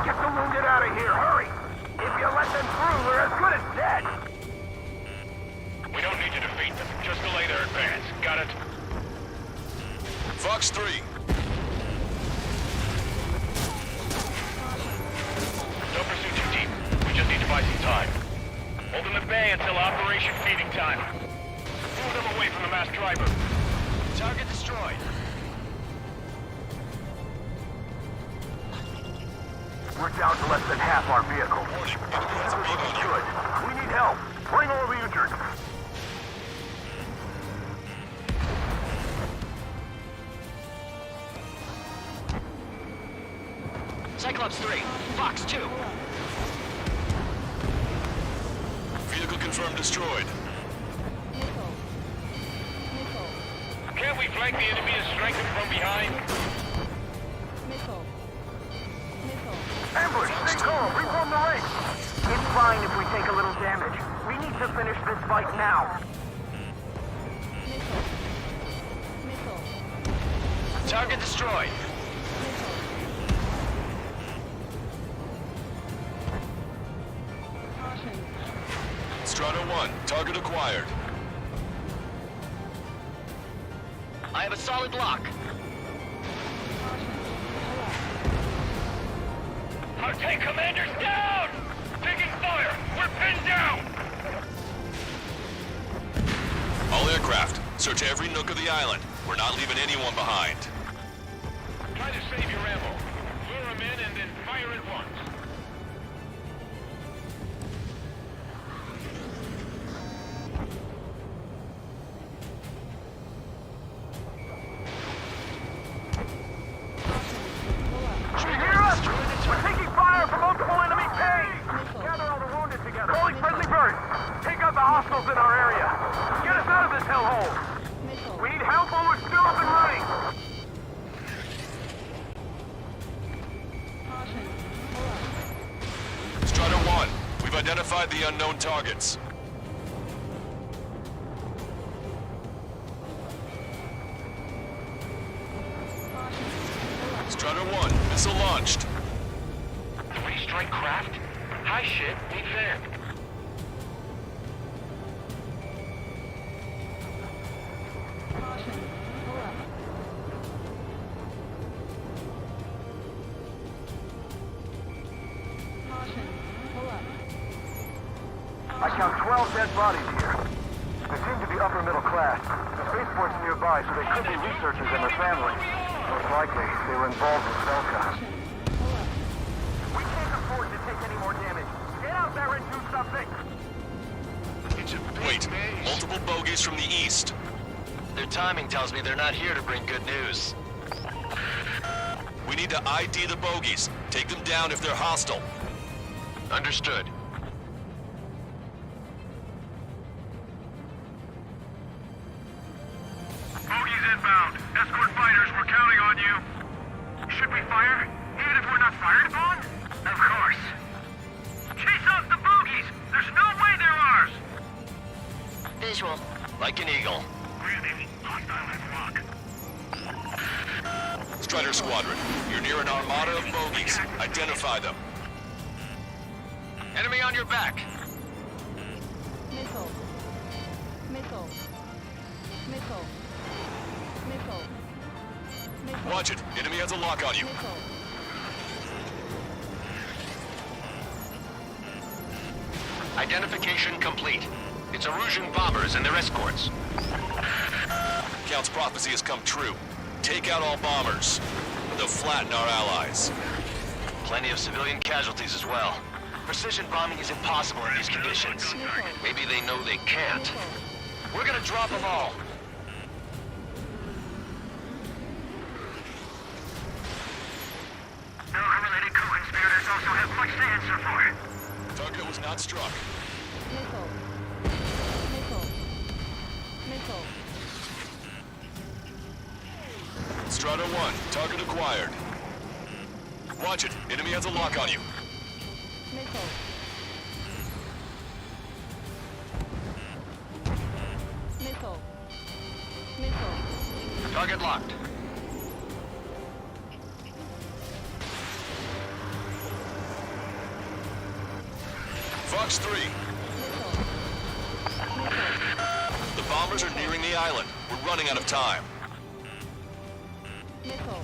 Get the wounded out of here, hurry! If you let them through, we're as good as dead! We don't need to defeat them. Just delay their advance. Got it? Fox 3. Don't pursue too deep. We just need to buy some time. Hold them at bay until operation feeding time. Move them away from the mass driver. Target destroyed. We're down to less than half our vehicle. Warning, enemy has a beam on you. Good. We need help. Bring all the injured. Cyclops 3, Fox 2. Vehicle confirmed destroyed. Missile. Missile. Can't we flank the enemy and strike them from behind? Missile. Missile. Ambush! Stay calm! Reform the ranks! It's fine if we take a little damage. We need to finish this fight now. Missile. Missile. Target destroyed. Caution. Strider 1, target acquired. I have a solid lock. Our tank commander's down! Taking fire! We're pinned down! All aircraft, search every nook of the island. We're not leaving anyone behind. Try to save your ammo. Lure them in and then fire at once. You hear us? We're taking fire from multiple enemy tanks! Gather all the wounded together. Calling friendly birds. Take out the hostiles in our area. Get us out of this hellhole. We need help while we're still up and running. Strider 1, we've identified the unknown targets. Strider 1, missile launched. 3-strike craft? Hi, ship. Meet there. I count 12 dead bodies here. They seem to be upper middle class. The spaceport's nearby, so they could be researchers and their families. Most likely, they were involved in Belka. We can't afford to take any more damage. Get out there and do something! Wait, multiple bogies from the east. Their timing tells me they're not here to bring good news. We need to ID the bogies. Take them down if they're hostile. Understood. Bogies inbound. Escort fighters, we're counting on you. Should we fire? Even if we're not fired upon? Of course. Chase off the bogies! There's no way they're ours! Visual. Like an eagle. Breathing. Hostile at lock. Strider Squadron, you're near an armada of bogies. Identify them. Enemy on your back. Missile. Missile. Missile. Missile. Missile. Watch it. Enemy has a lock on you. Missile. Identification complete. It's Erusian bombers and their escorts. Count's prophecy has come true. Take out all bombers. They'll flatten our allies. Plenty of civilian casualties as well. Precision bombing is impossible in these conditions. Maybe they know they can't. We're gonna drop them all. Belka-related co-conspirators also have much to answer for. Target was not struck. Missile. Missile. Missile. Strider 1, target acquired. Watch it. Enemy has a lock on you. Missile. Missile. Missile. Target locked. Fox 3. The bombers are nearing the island. We're running out of time. Missile.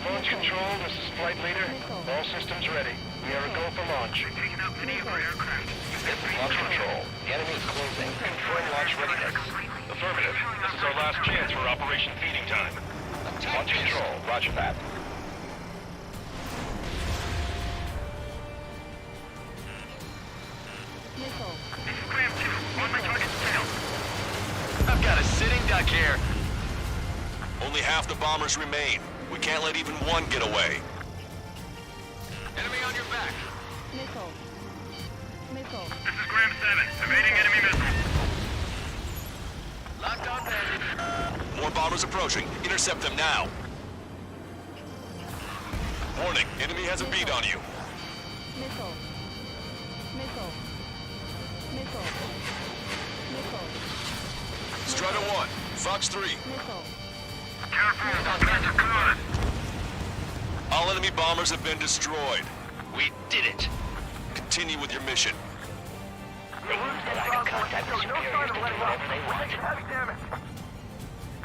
Launch control, this is flight leader. All systems ready. We are a go for launch. Taking out the naval aircraft. Launch control. The enemy is closing. Confirm launch readiness. Affirmative. This is our last chance for Operation Feeding Time. Launch control. Roger that. Missile. This is Graham 2. On my target's tail. I've got a sitting duck here. Only half the bombers remain. We can't let even one get away. Enemy on your back. Missile. Missile. This is Graham 7. Evading enemy missile. Locked on bandit. More bombers approaching. Intercept them now. Warning, enemy has a beat on you. Missile. Missile. Missile. Missile. Strider 1, Fox 3. Missile. Careful, those guys are good. All enemy bombers have been destroyed. We did it. Continue with your mission. They use that I can contact the superiors to do whatever they want. Heavy damage.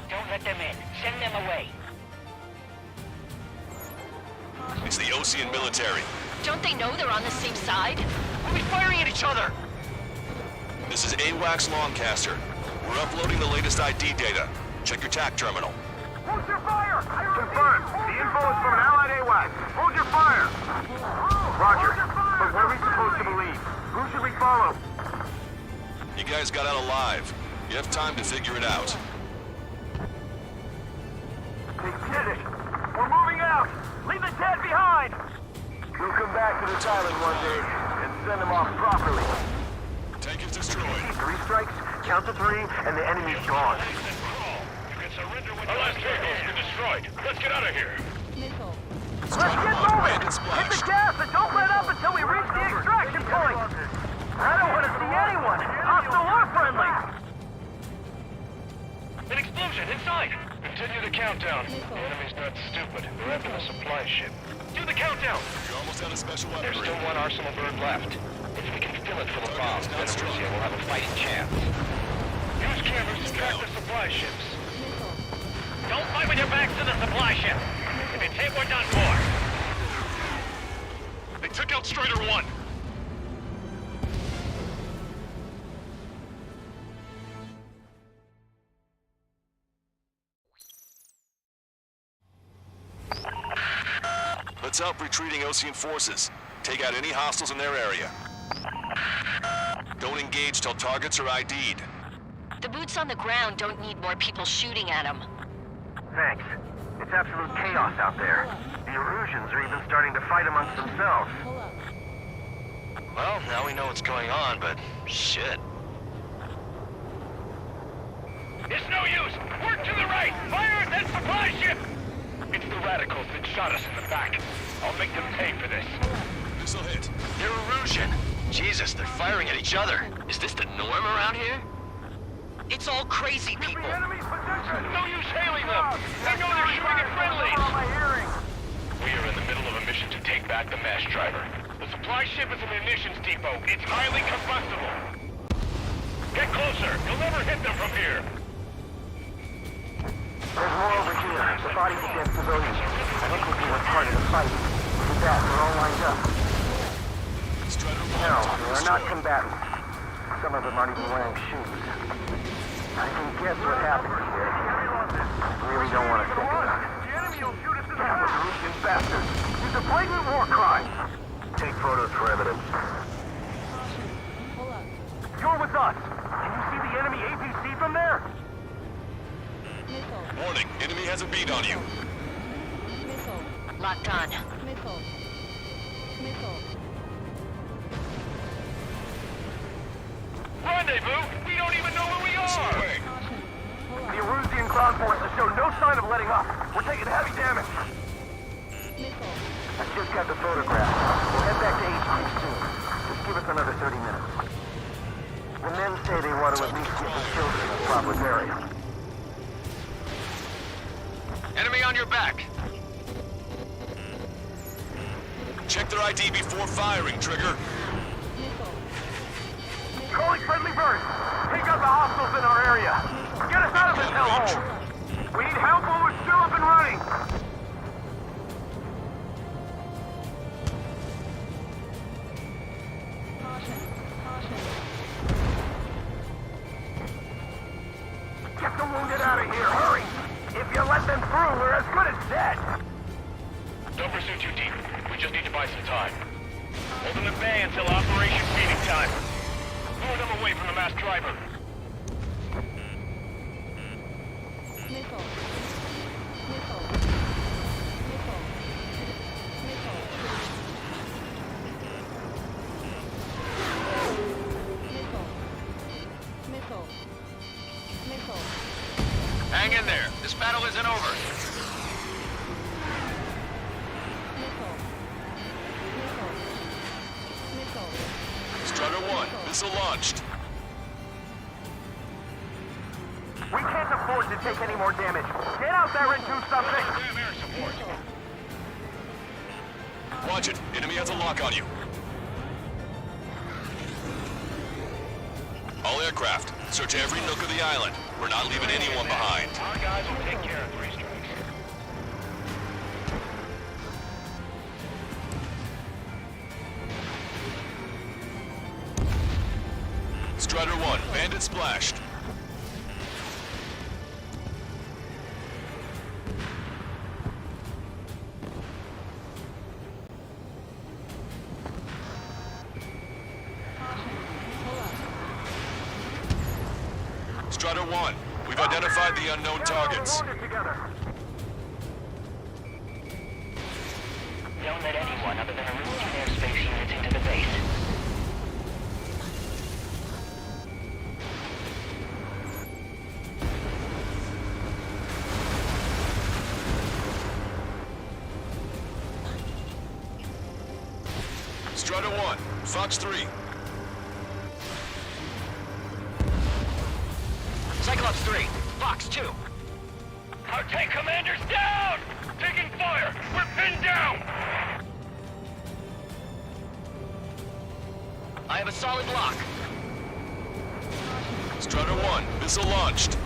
Don't let let them in. Send them away. It's the Osean military. Don't they know they're on the same side? We'll be firing at each other! This is AWACS Longcaster. We're uploading the latest ID data. Check your TAC terminal. Hold your fire! Confirmed. The info is from an allied AWACS. Hold your fire! Roger. But what are we supposed to believe? Who should we follow? You guys got out alive. You have time to figure it out. They did it! We're moving out! Leave the dead behind! We'll come back to this island one day and send them off properly. Tank is destroyed. 3 strikes, count to 3, and the enemy's gone. Our last vehicle's been destroyed. Let's get out of here. Let's get moving! Hit the gas and don't let up until we reach the extraction point! I don't want to see anyone, hostile or friendly! An explosion inside! Continue the countdown. The enemy's not stupid. They're after the supply ship. Do the countdown! You're almost out of special There's weaponry. still one arsenal bird left. If we can fill it full of bombs, then Russia will have a fighting chance. Use cameras to track the supply ships. Don't fight with your backs to the supply ship! If it's hit, we're done for! They took out Strider 1! Let's help retreating Osean forces. Take out any hostiles in their area. Don't engage till targets are ID'd. The boots on the ground don't need more people shooting at them. Thanks. It's absolute chaos out there. The Erusians are even starting to fight amongst themselves. Well, now we know what's going on, but shit. It's no use! Work to the right! Fire at that supply ship! It's the radicals that shot us in the back. I'll make them pay for this. This'll hit. They're Erusian. Jesus, they're firing at each other. Is this the norm around here? It's all crazy people. No use hailing them! They know they're shooting at friendlies! We are in the middle of a mission to take back the mass driver. The supply ship is a munitions depot. It's highly combustible. Get closer! You'll never hit them from here! There's more over here. The bodies against civilians. I think we'll be part of the fight. With that, we're all lined up. No, they are not combatants. Some of them aren't even wearing shoes. I can guess what happened here. I really don't want to think about it. The enemy will shoot us in the Damn back! Erusian bastards! It's a blatant war crime! Take photos for evidence. You're with us! Can you see the enemy APC from there? Warning, enemy has a bead on you. Locked on. Rendezvous? We don't even know where we are! The Erusian ground forces show no sign of letting up. We're taking heavy damage. I just got the photograph. We'll head back to HQ soon. Just give us another 30 minutes. The men say they want to at least keep the children in a proper area. Enemy on your back. Check their ID before firing, Trigger. Calling friendly birds. Take out the hostiles in our area. Get us out of this hellhole. We need help while we're still up and running. Get the wounded out of here. Hurry. If you let them through, we're as good as dead. Don't pursue too deep. We just need to buy some time. Hold them at bay until Operation Feeding time. Lure them away from the mass driver. Hang in there. This battle isn't over. Strider 1, missile launched. We can't afford to take any more damage. Get out there and do something! Damn air support. Watch it. Enemy has a lock on you. All aircraft, Search every nook of the island. We're not leaving anyone behind. Our guys will take care of 3 strikes. Strider 1, bandit splashed. Strider 1, we've identified the unknown targets. Don't let anyone other than Erusian airspace units into the base. Strider 1, Fox 3. Cyclops 3, Fox 2. Our tank commander's down! Taking fire! We're pinned down! I have a solid lock. Strider 1, missile launched.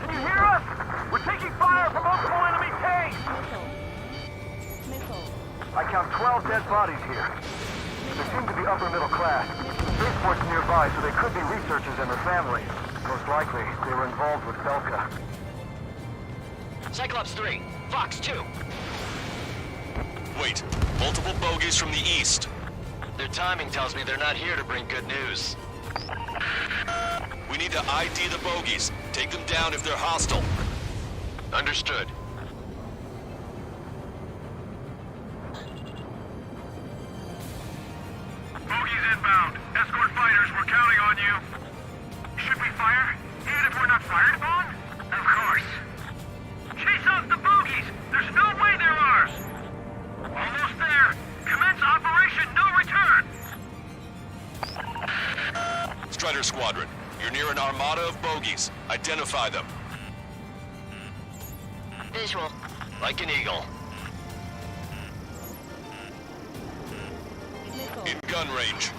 Can you hear us? We're taking fire from multiple enemy tanks! I count 12 dead bodies here. They seem to be upper middle class. Spaceport's nearby, so they could be researchers and their families. Most likely, they were involved with Belka. Cyclops 3, Fox 2. Wait, multiple bogies from the east. Their timing tells me they're not here to bring good news. We need to ID the bogies. Take them down if they're hostile. Understood. Bogies inbound. Escort fighters, we're counting on you. Should we fire? Even if we're not fired upon? Of course. Chase off the bogies! There's no way they're ours! Almost there. Commence Operation No Return! Strider Squadron, you're near an armada of bogies. Identify them. Visual. Like an eagle. In gun range.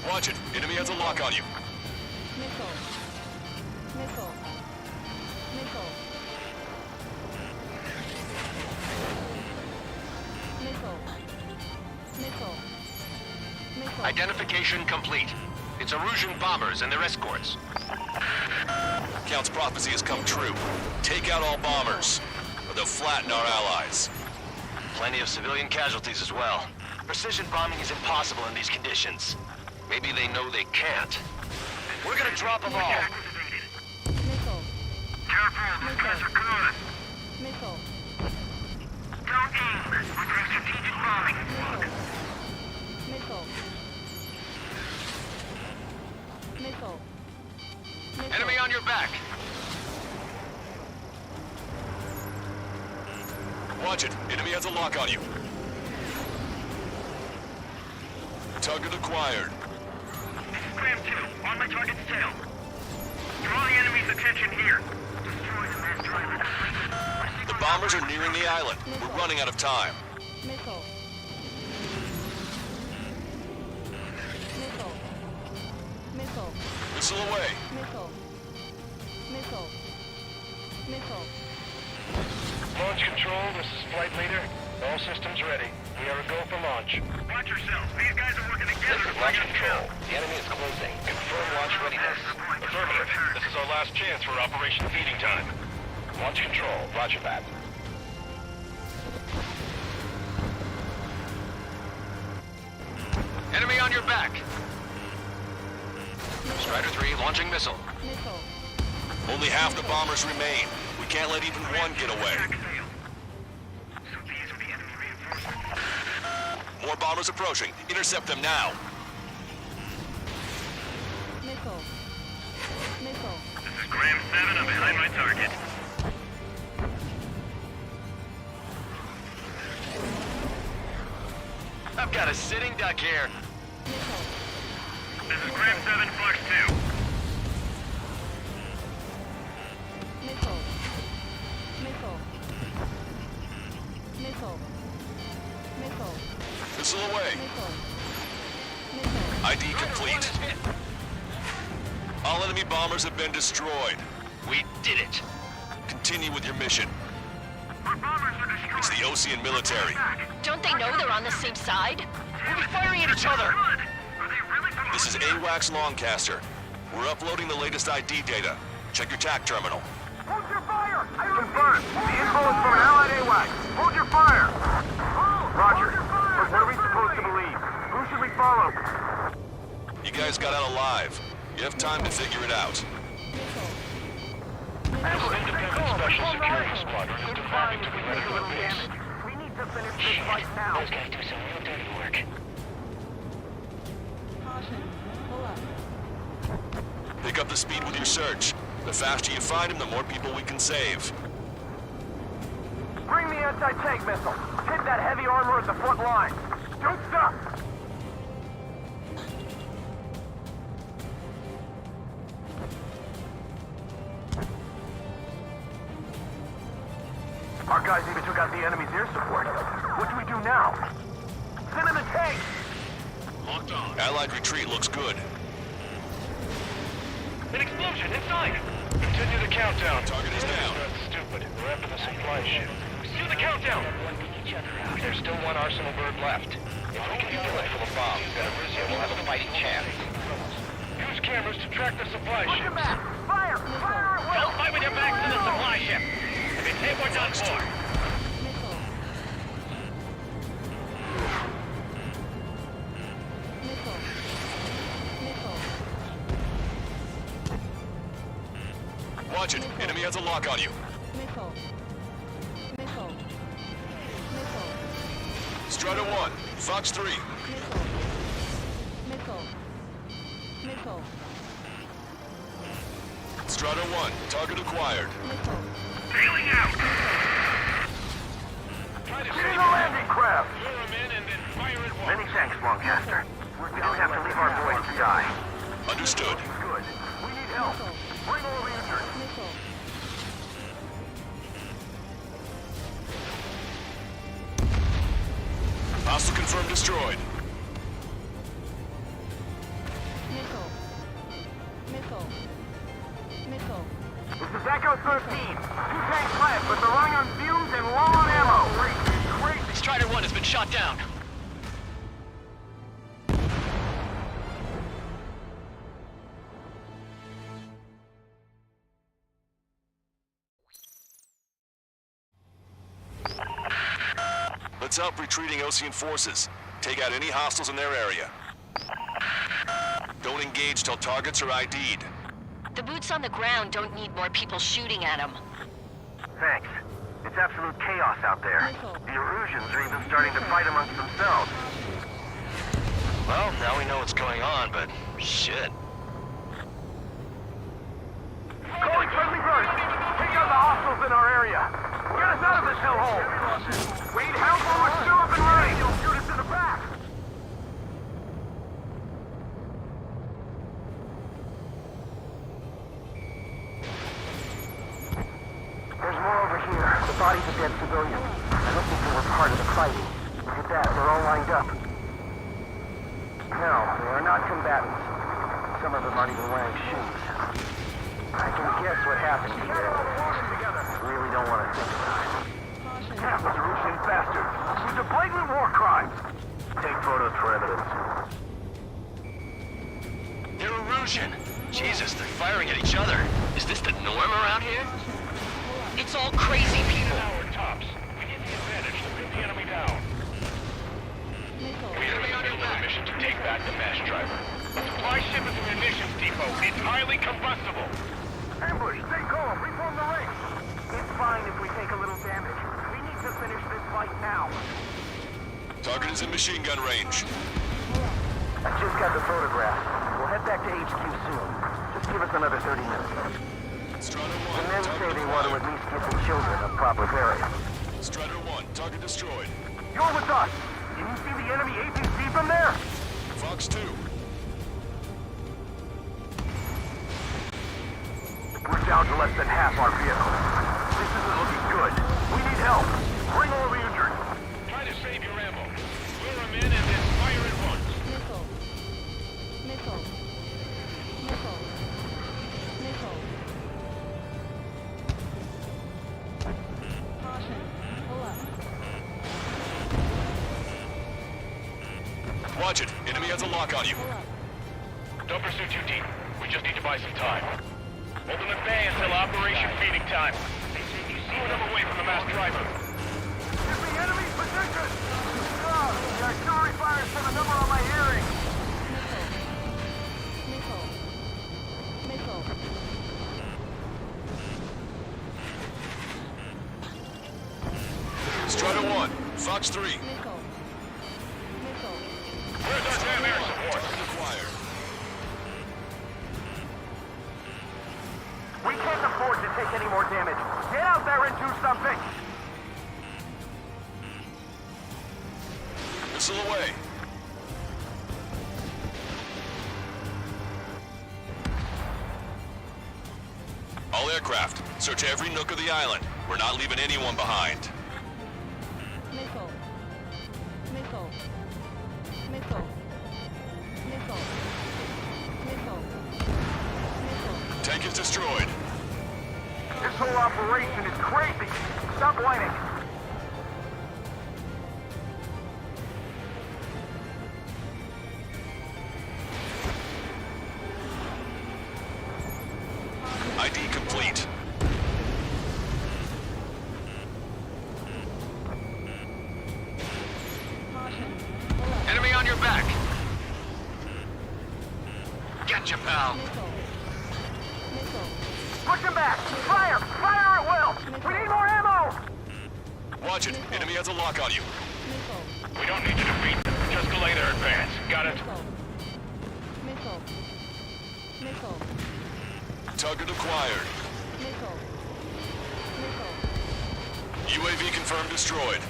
Watch it. Enemy has a lock on you. Identification complete. It's Erusian bombers and their escorts. Count's prophecy has come true. Take out all bombers, or they'll flatten our allies. Plenty of civilian casualties as well. Precision bombing is impossible in these conditions. Maybe they know they can't. We're gonna drop them all. Careful, these guys are good. Don't aim. We're doing strategic bombing. Enemy on your back. Watch it. Enemy has a lock on you. Target acquired. Scram 2, on my target's tail. Draw the enemy's attention here. Destroy the mass driver. The bombers are nearing the island. We're running out of time. Missile away. Launch control, this is flight leader. All systems ready. We are a go for launch. Watch yourself. These guys are working together to bring Launch us control. down. The enemy is closing. Confirm launch readiness. Affirmative. This is our last chance for Operation Feeding Time. Launch control. Roger that. Enemy on your back. Strider 3 launching missile. Only half the bombers remain. We can't let even one get away. More bombers approaching. Intercept them now. This is Graham 7. I'm behind my target. I've got a sitting duck here. This is Graham 7, Fox 2. Missile away. ID complete. All enemy bombers have been destroyed. We did it. Continue with your mission. It's the Osean military. Don't they know they're on the same side? We'll be firing at each other. This is AWACS Longcaster. We're uploading the latest ID data. Check your TAC terminal. Hold your fire! Confirmed. The info is from an allied AWACS. Hold your fire! Roger. But what are we supposed to believe? Who should we follow? You guys got out alive. You have time to figure it out. Independent Special Security Squadron is confirming to be ready for the base. We need to finish this fight now. Those guys do some real dirty work. Pick up the speed with your search. The faster you find him, the more people we can save. Bring the anti-tank missile. Hit that heavy armor at the front line. Don't stop! Our guys even took out the enemy's air support. What do we do now? Send in the tank! Locked on. Allied retreat looks good. An explosion inside! Continue the countdown. Target is down. That's stupid. We're after the supply ship. Do the countdown! There's still one Arsenal bird left. If we can kill it full of bombs, then Arisia will have a fighting chance. Use cameras to track the supply Push ship. him back! Fire! Fire at will! Don't fight with your back to the supply ship! If it's hit, we're done for. Watch it. Enemy has a lock on you. Strider 1, Fox 3. Strider 1, target acquired. Sailing out! Try to See save the landing craft! Lure them in and then fire at once. Many thanks, Longcaster. We don't have to leave our boys to die. Understood. Good. We need help. Bring all the injured. Hostile confirmed destroyed. This is Echo 13. 2 tanks left, but they're running on fumes and low on ammo. Crazy. Strider 1 has been shot down. Let's help retreating Osean forces. Take out any hostiles in their area. Don't engage till targets are ID'd. The boots on the ground don't need more people shooting at them. Thanks. It's absolute chaos out there. The Erusians are even starting to fight amongst themselves. Well, now we know what's going on, but shit. Calling friendly birds! Take out the hostiles in our area! Get us out of this hellhole! We need help or we're still up and running! You'll shoot us in the back! There's more over here. The bodies of dead civilians. I don't think they were part of the fighting. Look at that, they're all lined up. No, they are not combatants. Some of them aren't even wearing shoes. I can guess what happened here. I really don't want to think about it. That was Erusian bastard. It was a blatant war crime. Take photos for evidence. They're Erusian. Jesus, they're firing at each other. Is this the norm around here? It's all crazy people. Hour tops. We need the advantage to pin the enemy down. We are in the middle of a mission to take back the mass driver. The supply ship is a munitions depot. It's highly combustible. Ambush, stay calm, reform the ring. It's fine if we take a little damage. We need to finish this fight now. Target is in machine gun range. I just got the photograph. We'll head back to HQ soon. Just give us another 30 minutes. Strider The 1, men say they want to at least give the children a proper burial. Strider 1, target destroyed. You're with us. Can you see the enemy APC from there? Fox 2. We're down to less than half our vehicles. This isn't looking good. We need help. Bring all the injured. Try to save your ammo. Lure them in and then fire at once. on you. Don't pursue too deep. We just need to buy some time. Hold them at bay until Operation Feeding Time. Move them away from the mass driver. Give me enemy position! The artillery fire sent a number on my hearing. Strider 1, Fox 3. Where's our damn air support? Acquired. We can't afford to take any more damage. Get out there and do something! Missile away. All aircraft, search every nook of the island. We're not leaving anyone behind. Tank is destroyed. This whole operation is crazy! Stop whining! ID complete. Enemy on your back. Gotcha, pal. Push him back! Fire! Fire at will! We need more ammo! Watch it. Enemy has a lock on you. We don't need to defeat them. Just delay their advance. Got it? Target acquired. UAV confirmed destroyed.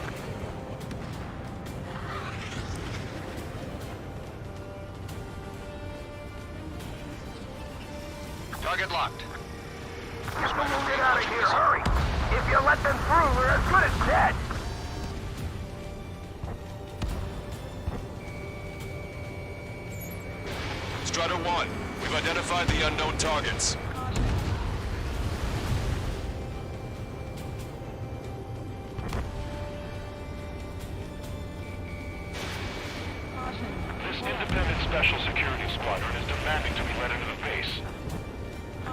Target locked. Get out of here, hurry! If you let them through, we're as good as dead! Strider 1, we've identified the unknown targets. This independent special security squadron is demanding to be let into the base.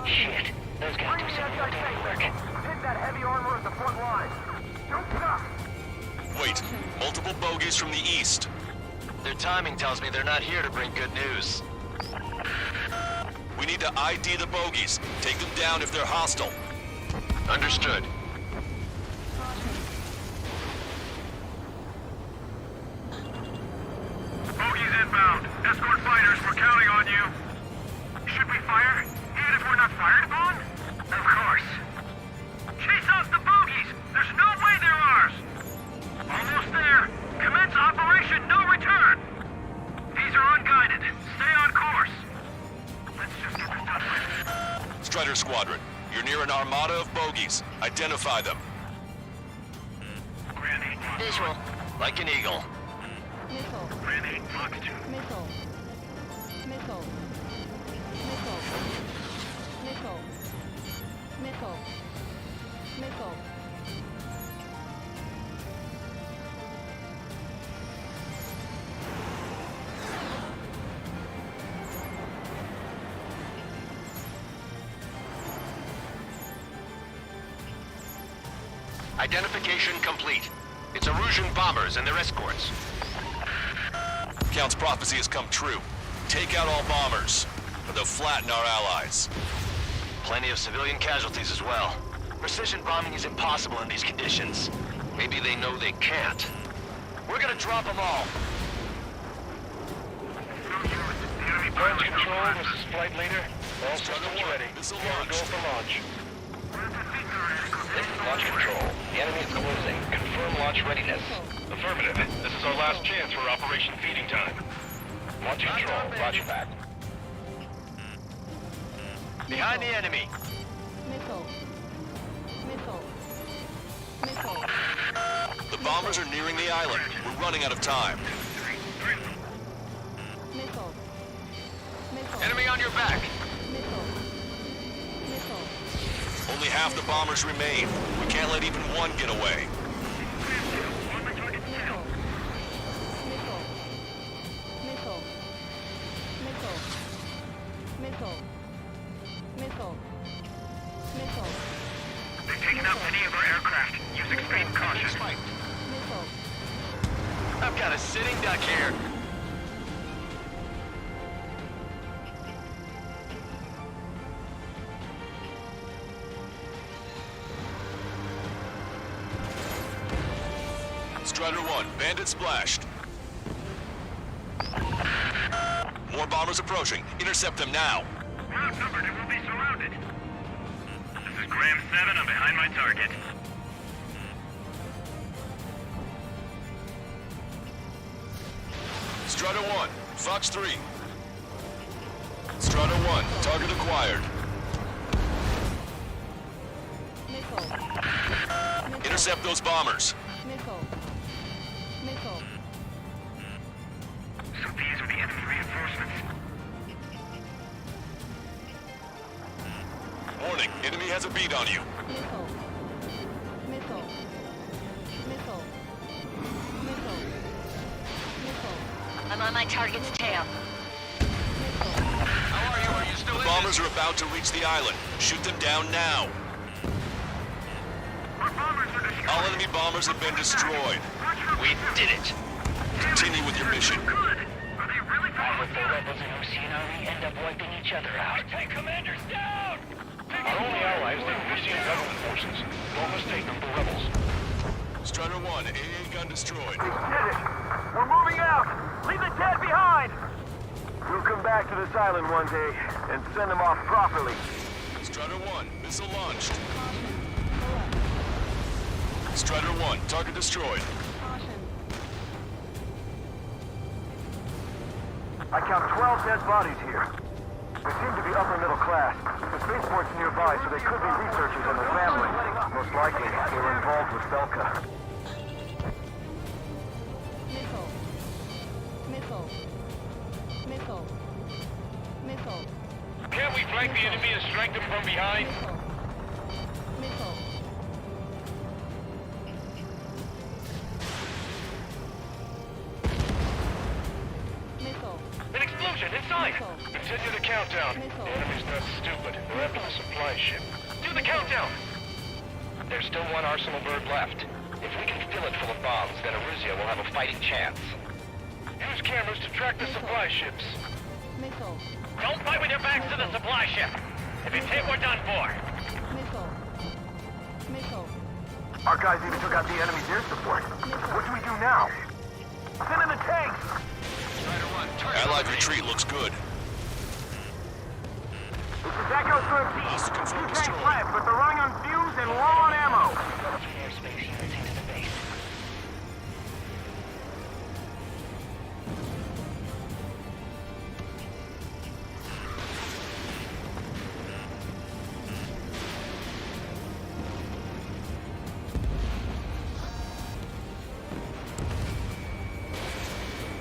Shit. Those guys do some real dirty work. Hit that heavy armor at the front line. Don't stop! Wait, multiple bogies from the east. Their timing tells me they're not here to bring good news. We need to ID the bogies. Take them down if they're hostile. Understood. Bogies inbound. Escort fighters, we're counting on you. Should we fire? Even if we're not fired upon? Of course. Chase off the bogies! There's no way they're ours! Almost there. Commence Operation No Return! These are unguided. Stay on course. Let's just get this done with. Strider Squadron, you're near an armada of bogies. Identify them. Visual. Like an eagle. Grenade, Fox 2. Identification complete. It's Erusian bombers and their escorts. Count's prophecy has come true. Take out all bombers, or they'll flatten our allies. Plenty of civilian casualties as well. Precision bombing is impossible in these conditions. Maybe they know they can't. We're gonna drop them all. Launch control, this is flight leader. All systems ready. Missile Here we go launch. for launch. This is launch control. The enemy is closing. Confirm launch readiness. Affirmative. This is our last chance for Operation Feeding Time. Launch control. Roger that. Behind the enemy. The bombers are nearing the island. We're running out of time. Enemy on your back. Only half the bombers remain. We can't let even one get away. Missile. Missile. Missile. They've taken out many of our aircraft. Use extreme caution. Missile. I've got a sitting duck here. Strider 1, bandit splashed. More bombers approaching. Intercept them now. We're outnumbered and we'll be surrounded. This is Graham 7. I'm behind my target. Strider 1, Fox 3. Strider 1, target acquired. Missile. Intercept those bombers. Missile. Missile. So these are the enemy reinforcements. Warning, enemy has a beat on you. Missile. Missile. Missile. Missile. Missile. I'm on my target's tail. How are you? Are you still The in bombers are about to reach the island. Shoot them down now. Our bombers are destroyed. All enemy bombers have been destroyed. We did it. Continue with your mission. Good. Are they really I hope the rebels and Ocean Army end up wiping each other out. Take commanders down! Our only allies, the Ocean government forces. Don't mistake them for rebels. Strider 1, AA gun destroyed. We did it! We're moving out! Leave the dead behind! We'll come back to this island one day and send them off properly. Strider 1, missile launched. Strider 1, target destroyed. I count 12 dead bodies here. They seem to be upper middle class. The spaceport's nearby, so they could be researchers and their families. Most likely, they were involved with Belka. Missile. Missile. Missile. Missile. Can't we flank the enemy and strike them from behind? Missile. Missile. An explosion inside! Missile. Continue the countdown. Missile. The enemy's not stupid. They're after the supply ship. Do the countdown! There's still one arsenal bird left. If we can fill it full of bombs, then Aruzia will have a fighting chance. Use cameras to track the supply ships. Missile. Don't fight with your backs to the supply ship. If you take, we're done for. Missile. Missile. Our guys even took out the enemy's air support. What do we do now? Send in the tanks! Allied retreat looks good. This is Echo 13. Two tanks left, but they're running on fumes and low on ammo. Airspace units into the base.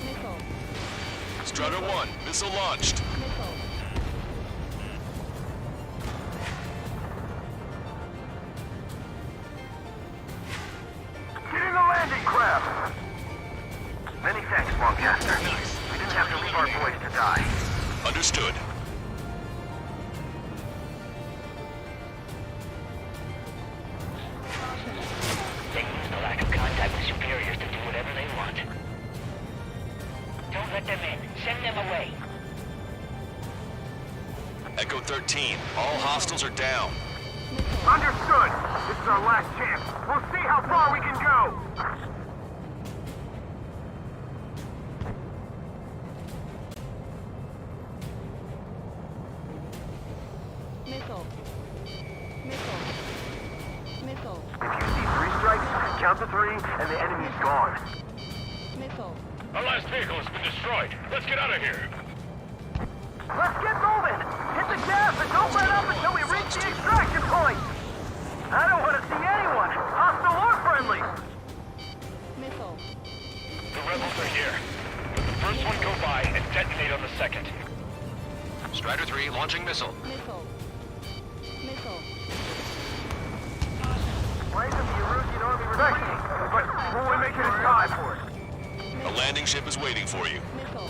Missile. Strider 1, missile launched. Missile. Get in the landing craft! Many thanks, Longcaster. We didn't have to leave our boys to die. Understood. They use the lack of contact with superiors to do whatever they want. Don't let them in. Send them away. Echo 13, all hostiles are down. Understood! This is our last chance. We'll see how far we can go! Missile. Missile. Missile. If you see 3 strikes, count to 3, and the enemy's gone. Missile. Our last vehicle has been destroyed. Let's get out of here. Let's get moving! Hit the gas and don't let up until we reach the extraction point! I don't want to see anyone, hostile or friendly! Missile. The rebels are here. The first one go by and detonate on the second. Strider 3 launching missile. Missile. Missile. Planes of the Erusian Army retreating, but will we make it in time for it? A landing ship is waiting for you. Missile.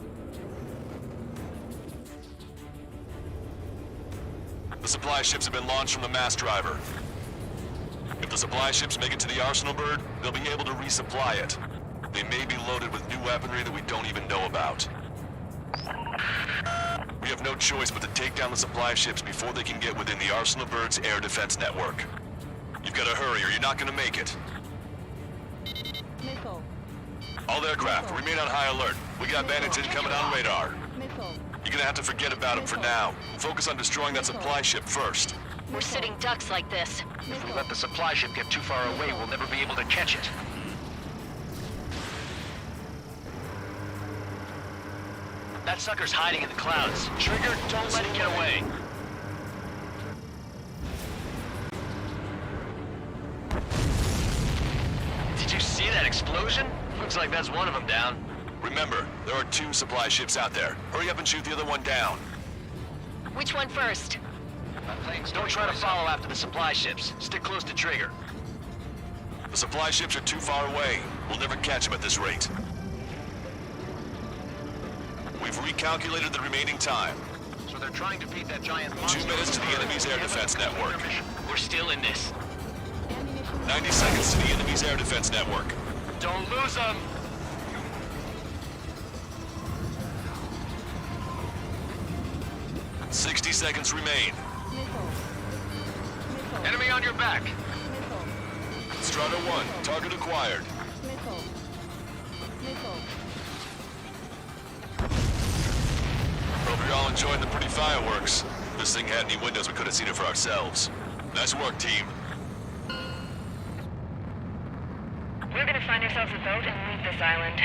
The supply ships have been launched from the mass driver. If the supply ships make it to the Arsenal Bird, they'll be able to resupply it. They may be loaded with new weaponry that we don't even know about. We have no choice but to take down the supply ships before they can get within the Arsenal Bird's air defense network. You've got to hurry or you're not going to make it. Missile. All aircraft, remain on high alert. We got bandits incoming on radar. Missile. You're gonna have to forget about them for now. Focus on destroying that supply ship first. We're sitting ducks like this. If we let the supply ship get too far away, we'll never be able to catch it. That sucker's hiding in the clouds. Trigger, don't let it get away. Did you see that explosion? Looks like that's one of them down. Remember, there are 2 supply ships out there. Hurry up and shoot the other one down. Which one first? Don't try to follow after the supply ships. Stick close to Trigger. The supply ships are too far away. We'll never catch them at this rate. We've recalculated the remaining time. So they're trying to beat that giant monster. 2 minutes to the enemy's air defense network. We're still in this. 90 seconds to the enemy's air defense network. Don't lose them! – 60 seconds remain. Enemy on your back. Strata 1, target acquired. Hope you're all enjoying the pretty fireworks. This thing had any windows, we could have seen it for ourselves. Nice work, team. We're gonna find ourselves a boat and leave this island.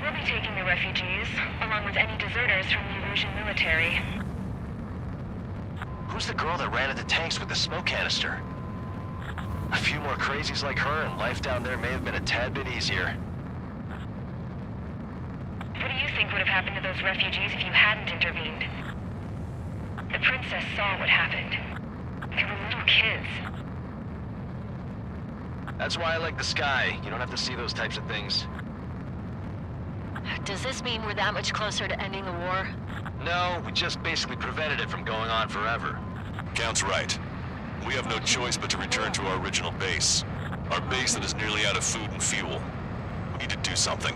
We'll be taking the refugees, along with any deserters from the Erusian military. Who's the girl that ran into tanks with the smoke canister? A few more crazies like her, and life down there may have been a tad bit easier. What do you think would have happened to those refugees if you hadn't intervened? The princess saw what happened. They were little kids. That's why I like the sky. You don't have to see those types of things. Does this mean we're that much closer to ending the war? No, we just basically prevented it from going on forever. Count's right. We have no choice but to return to our original base. Our base that is nearly out of food and fuel. We need to do something.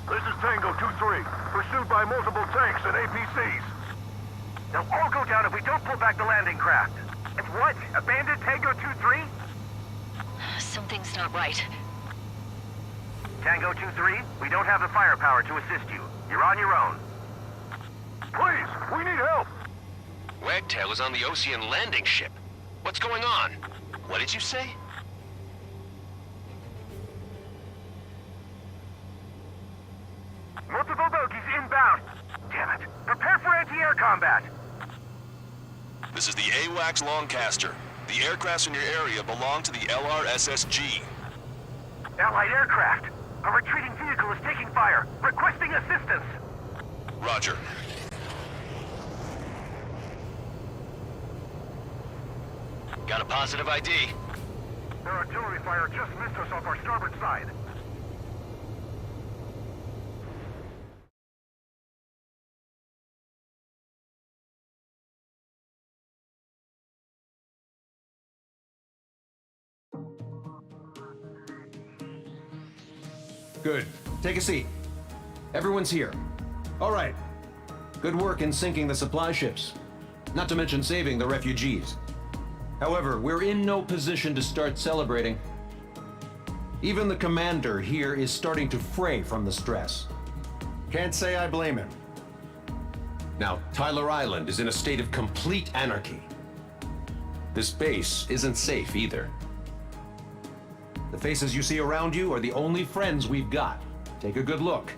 This is Tango 2-3, pursued by multiple tanks and APCs. They'll all go down if we don't pull back the landing craft. It's what? Abandoned Tango 2-3? Something's not right. Tango 2-3, we don't have the firepower to assist you. You're on your own. Please, we need help! Wagtail is on the Osean landing ship. What's going on? What did you say? Multiple bogies inbound. Damn it. Prepare for anti-air combat. This is the AWACS Longcaster. The aircrafts in your area belong to the LRSSG. Allied aircraft. A retreating vehicle is taking fire. Requesting assistance. Roger. Got a positive ID. Their artillery fire just missed us off our starboard side. Good. Take a seat. Everyone's here. All right. Good work in sinking the supply ships. Not to mention saving the refugees. However, we're in no position to start celebrating. Even the commander here is starting to fray from the stress. Can't say I blame him. Now, Tyler Island is in a state of complete anarchy. This base isn't safe either. The faces you see around you are the only friends we've got. Take a good look.